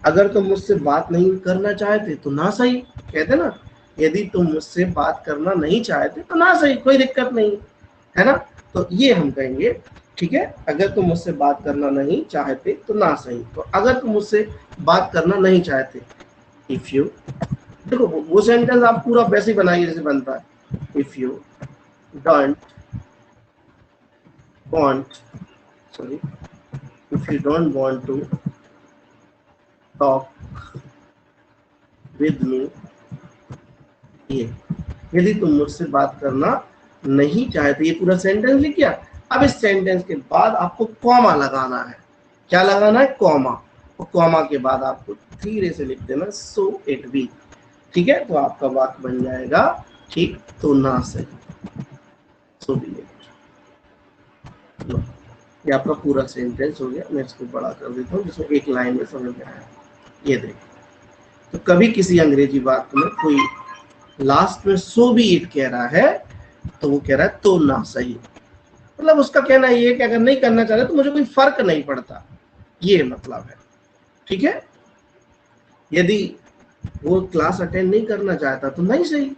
अगर तुम मुझसे बात नहीं करना चाहते तो ना सही, कहते ना, यदि तुम मुझसे बात करना नहीं चाहते तो ना सही, कोई दिक्कत नहीं, है ना। तो ये हम कहेंगे। ठीक है, अगर तुम मुझसे बात करना नहीं चाहते तो ना सही। तो अगर तुम मुझसे बात करना नहीं चाहते, इफ यू, देखो वो सेंटेंस आप पूरा वैसे ही बनाइए जैसे बनता है। If you don't want, sorry, if you don't want to talk with me, ये यदि तुम मुझसे बात करना नहीं चाहते, ये पूरा सेंटेंस लिख गया। अब इस सेंटेंस के बाद आपको कॉमा लगाना है। क्या लगाना है? कॉमा। और कॉमा के बाद आपको धीरे से लिख देना सो इट बी। ठीक है, तो आपका वाक्य बन जाएगा ठीक तो ना सही, सो बी इट। ये आपका पूरा सेंटेंस हो गया। मैं इसको बड़ा कर देता हूँ जिसमें एक लाइन में समझ में आया। ये देखिए, तो कभी किसी अंग्रेजी वाक्य में कोई लास्ट में सो बी इट कह रहा है तो वो कह रहा है तो ना सही, मतलब उसका कहना ये है कि अगर नहीं करना चाह रहे तो मुझे कोई फर्क नहीं पड़ता, ये मतलब है। ठीक है, यदि वो क्लास अटेंड नहीं करना चाहता तो नहीं सही,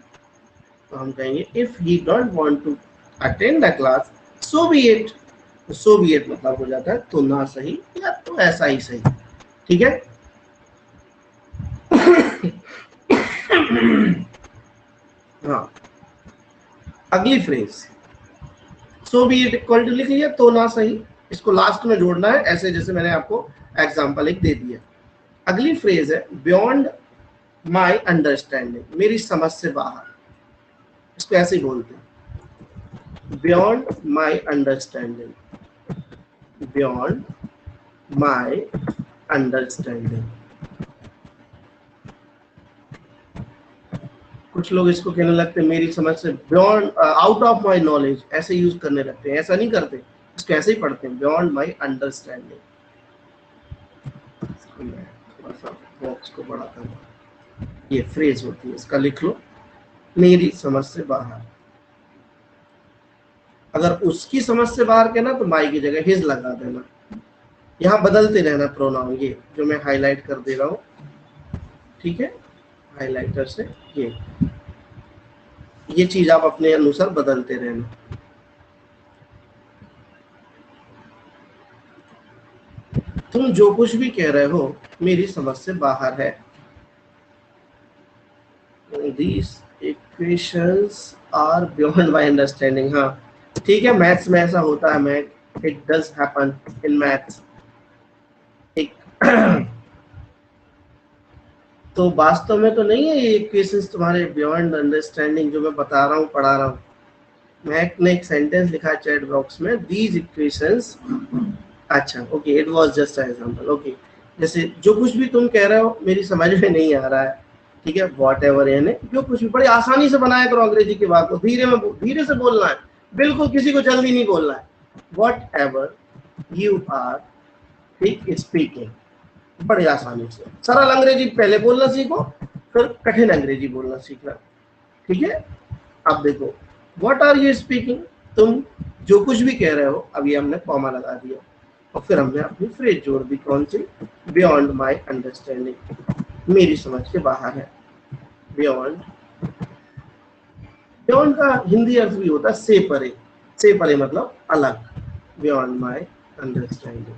तो हम कहेंगे if he don't want to attend the class so be it. So be it मतलब हो जाता है तो ना सही या तो ऐसा ही सही। ठीक है, हाँ, अगली phrase so be it equal to लिख लिया तो ना सही, इसको लास्ट में जोड़ना है ऐसे जैसे मैंने आपको एग्जांपल एक दे दिया। अगली फ्रेज है बियॉन्ड माई अंडरस्टैंडिंग, मेरी समझ से बाहर, इसको ऐसे ही बोलते हैं beyond my understanding, beyond my understanding. कुछ लोग इसको कहने लगते हैं मेरी समझ से, beyond out of my knowledge, ऐसे यूज करने लगते हैं। ऐसा नहीं करते, इसको ऐसे ही पढ़ते हैं बियॉन्ड माई अंडरस्टैंडिंग। थोड़ा सा बॉक्स को बड़ा करना, ये फ्रेज होती है, इसका लिख लो मेरी समझ से बाहर। अगर उसकी समझ से बाहर कहना तो माई की जगह हिज लगा देना। यहाँ बदलते रहना प्रोनाउन, ये जो मैं हाईलाइट कर दे रहा हूँ, ठीक है, हाइलाइटर से ये चीज आप अपने अनुसार बदलते रहना। तुम जो कुछ भी कह रहे हो मेरी समझ से बाहर है। These equations are beyond my understanding। हाँ ठीक है, मैथ्स में ऐसा होता है, math it does happen in maths. तो वास्तव में तो नहीं है ये इक्वेशंस तुम्हारे बियॉन्ड अंडरस्टैंडिंग जो मैं बता रहा हूँ, पढ़ा रहा हूँ। मैथ ने एक सेंटेंस लिखा है चैट बॉक्स में, दीज इक्वेशंस, अच्छा okay, it was just an example. Okay, जैसे जो कुछ भी तुम कह रहे हो मेरी समझ में नहीं आ रहा है, ठीक है, वॉट एवर यानी जो कुछ भी, बड़ी आसानी से बनाया करो अंग्रेजी की बात को, धीरे से बोलना है, बिल्कुल किसी को जल्दी नहीं बोलना है। वॉट एवर यू आर ठीक स्पीकिंग, बड़ी आसानी से सरल अंग्रेजी पहले बोलना सीखो, फिर कठिन अंग्रेजी बोलना सीखना, ठीक है। अब देखो व्हाट आर यू स्पीकिंग, तुम जो कुछ भी कह रहे हो, अभी हमने कॉमा लगा दिया और फिर हमने अपनी फ्रेज जोड़ दी, कौन सी, बियॉन्ड माई अंडरस्टैंडिंग, मेरी समझ के बाहर है। बियॉन्ड, बियॉन्ड का हिंदी अर्थ भी होता है से परे, से परे मतलब अलग, बियॉन्ड माई अंडरस्टैंडिंग।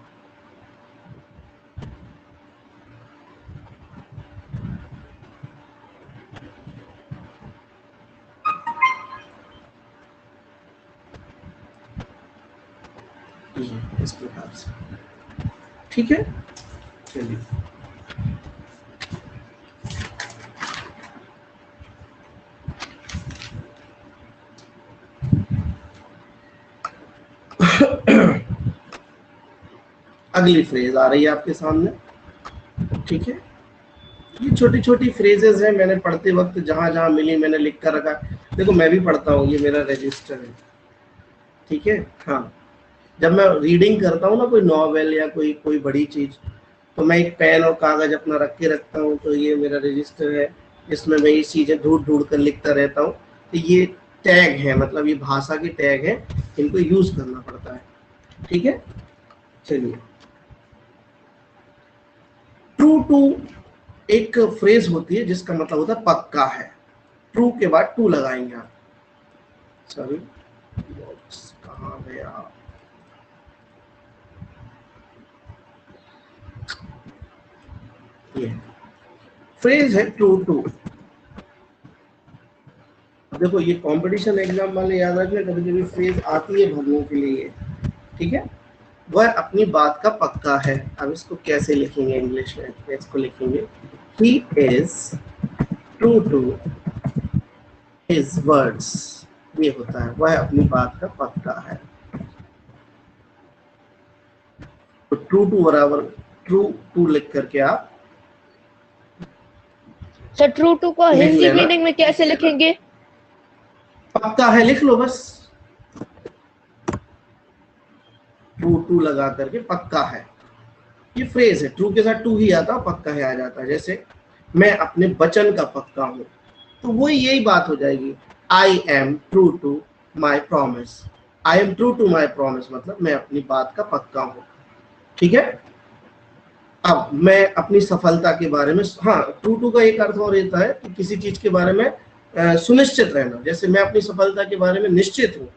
इस प्रकार से, ठीक है। चलिए अगली फ्रेज आ रही है आपके सामने, ठीक है। ये छोटी छोटी फ्रेजेस हैं, मैंने पढ़ते वक्त जहां जहां मिली मैंने लिख कर रखा। देखो मैं भी पढ़ता हूँ, ये मेरा रजिस्टर है, ठीक है। हाँ, जब मैं रीडिंग करता हूँ ना कोई नॉवेल या कोई बड़ी चीज, तो मैं एक पेन और कागज अपना रख के रखता हूँ, तो ये मेरा रजिस्टर है, इसमें मैं ये चीजें ढूंढ कर लिखता रहता हूँ। तो ये टैग है, मतलब ये भाषा के टैग है, इनको यूज करना पड़ता है, ठीक है। चलिए, ट्रू टू एक फ्रेज होती है जिसका मतलब होता है पक्का है। ट्रू के बाद टू लगाएंगे आप, सॉरी कहाँ गया, ये फ्रेज है ट्रू टू। देखो ये कंपटीशन एग्जाम वाले याद रखिए, कभी कभी फ्रेज आती है भरने के लिए, ठीक है। वह अपनी बात का पक्का है। अब इसको कैसे लिखेंगे इंग्लिश में, इसको लिखेंगे he is true to his words, ये होता है वह अपनी बात का पक्का है। तो ट्रू टू बराबर ट्रू टू लिख करके आप सर ट्रू टू को लिख हिंदी लेना। मीनिंग में कैसे लिखेंगे? पक्का है लिख लो बस, ट्रू टू लगा करके पक्का है, ये फ्रेज है। ट्रू के साथ टू ही आता है, पक्का है आ जाता है। जैसे मैं अपने वचन का पक्का हूं, तो वो यही बात हो जाएगी, I am true to my promise. I am true to my promise मतलब मैं अपनी बात का पक्का हूं, ठीक है। अब मैं अपनी सफलता के बारे में, हाँ ट्रू टू का एक अर्थ और रहता है कि किसी चीज के बारे में सुनिश्चित रहना। जैसे मैं अपनी सफलता के बारे में निश्चित हूँ,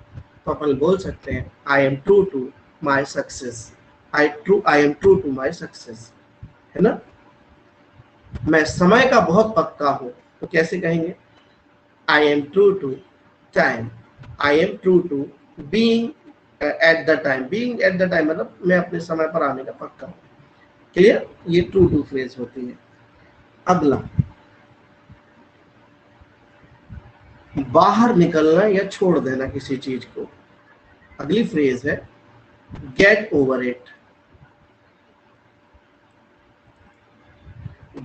तो अपन बोल सकते हैं I am true to my success, I am true to my success, है ना। मैं समय का बहुत पक्का हूं, तो कैसे कहेंगे, I am true to time, I am true to being at the time. Being at the time मतलब मैं अपने समय पर आने का पक्का हूं, क्लियर। ये ट्रू टू फ्रेज होती है। अगला, बाहर निकलना या छोड़ देना किसी चीज को। अगली फ्रेज है get over it.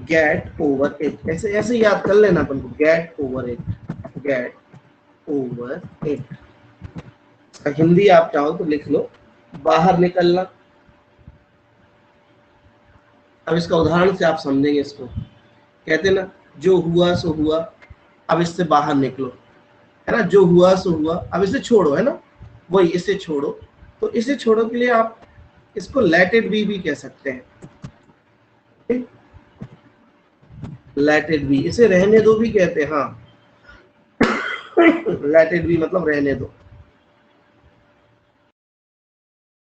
Get over it, ऐसे ऐसे याद कर लेना अपन को, get over it, get over it. Hindi आप चाहो तो लिख लो, बाहर निकलना। अब इसका उदाहरण से आप समझेंगे इसको। कहते ना जो हुआ सो हुआ, अब इससे बाहर निकलो, है ना। जो हुआ सो हुआ, अब इसे छोड़ो, है ना, वही इसे छोड़ो। तो इसे छोड़ो के लिए आप इसको लेट इट बी भी कह सकते हैं, लेट इट बी। इसे रहने दो भी कहते हैं, हाँ लेट इट बी मतलब रहने दो।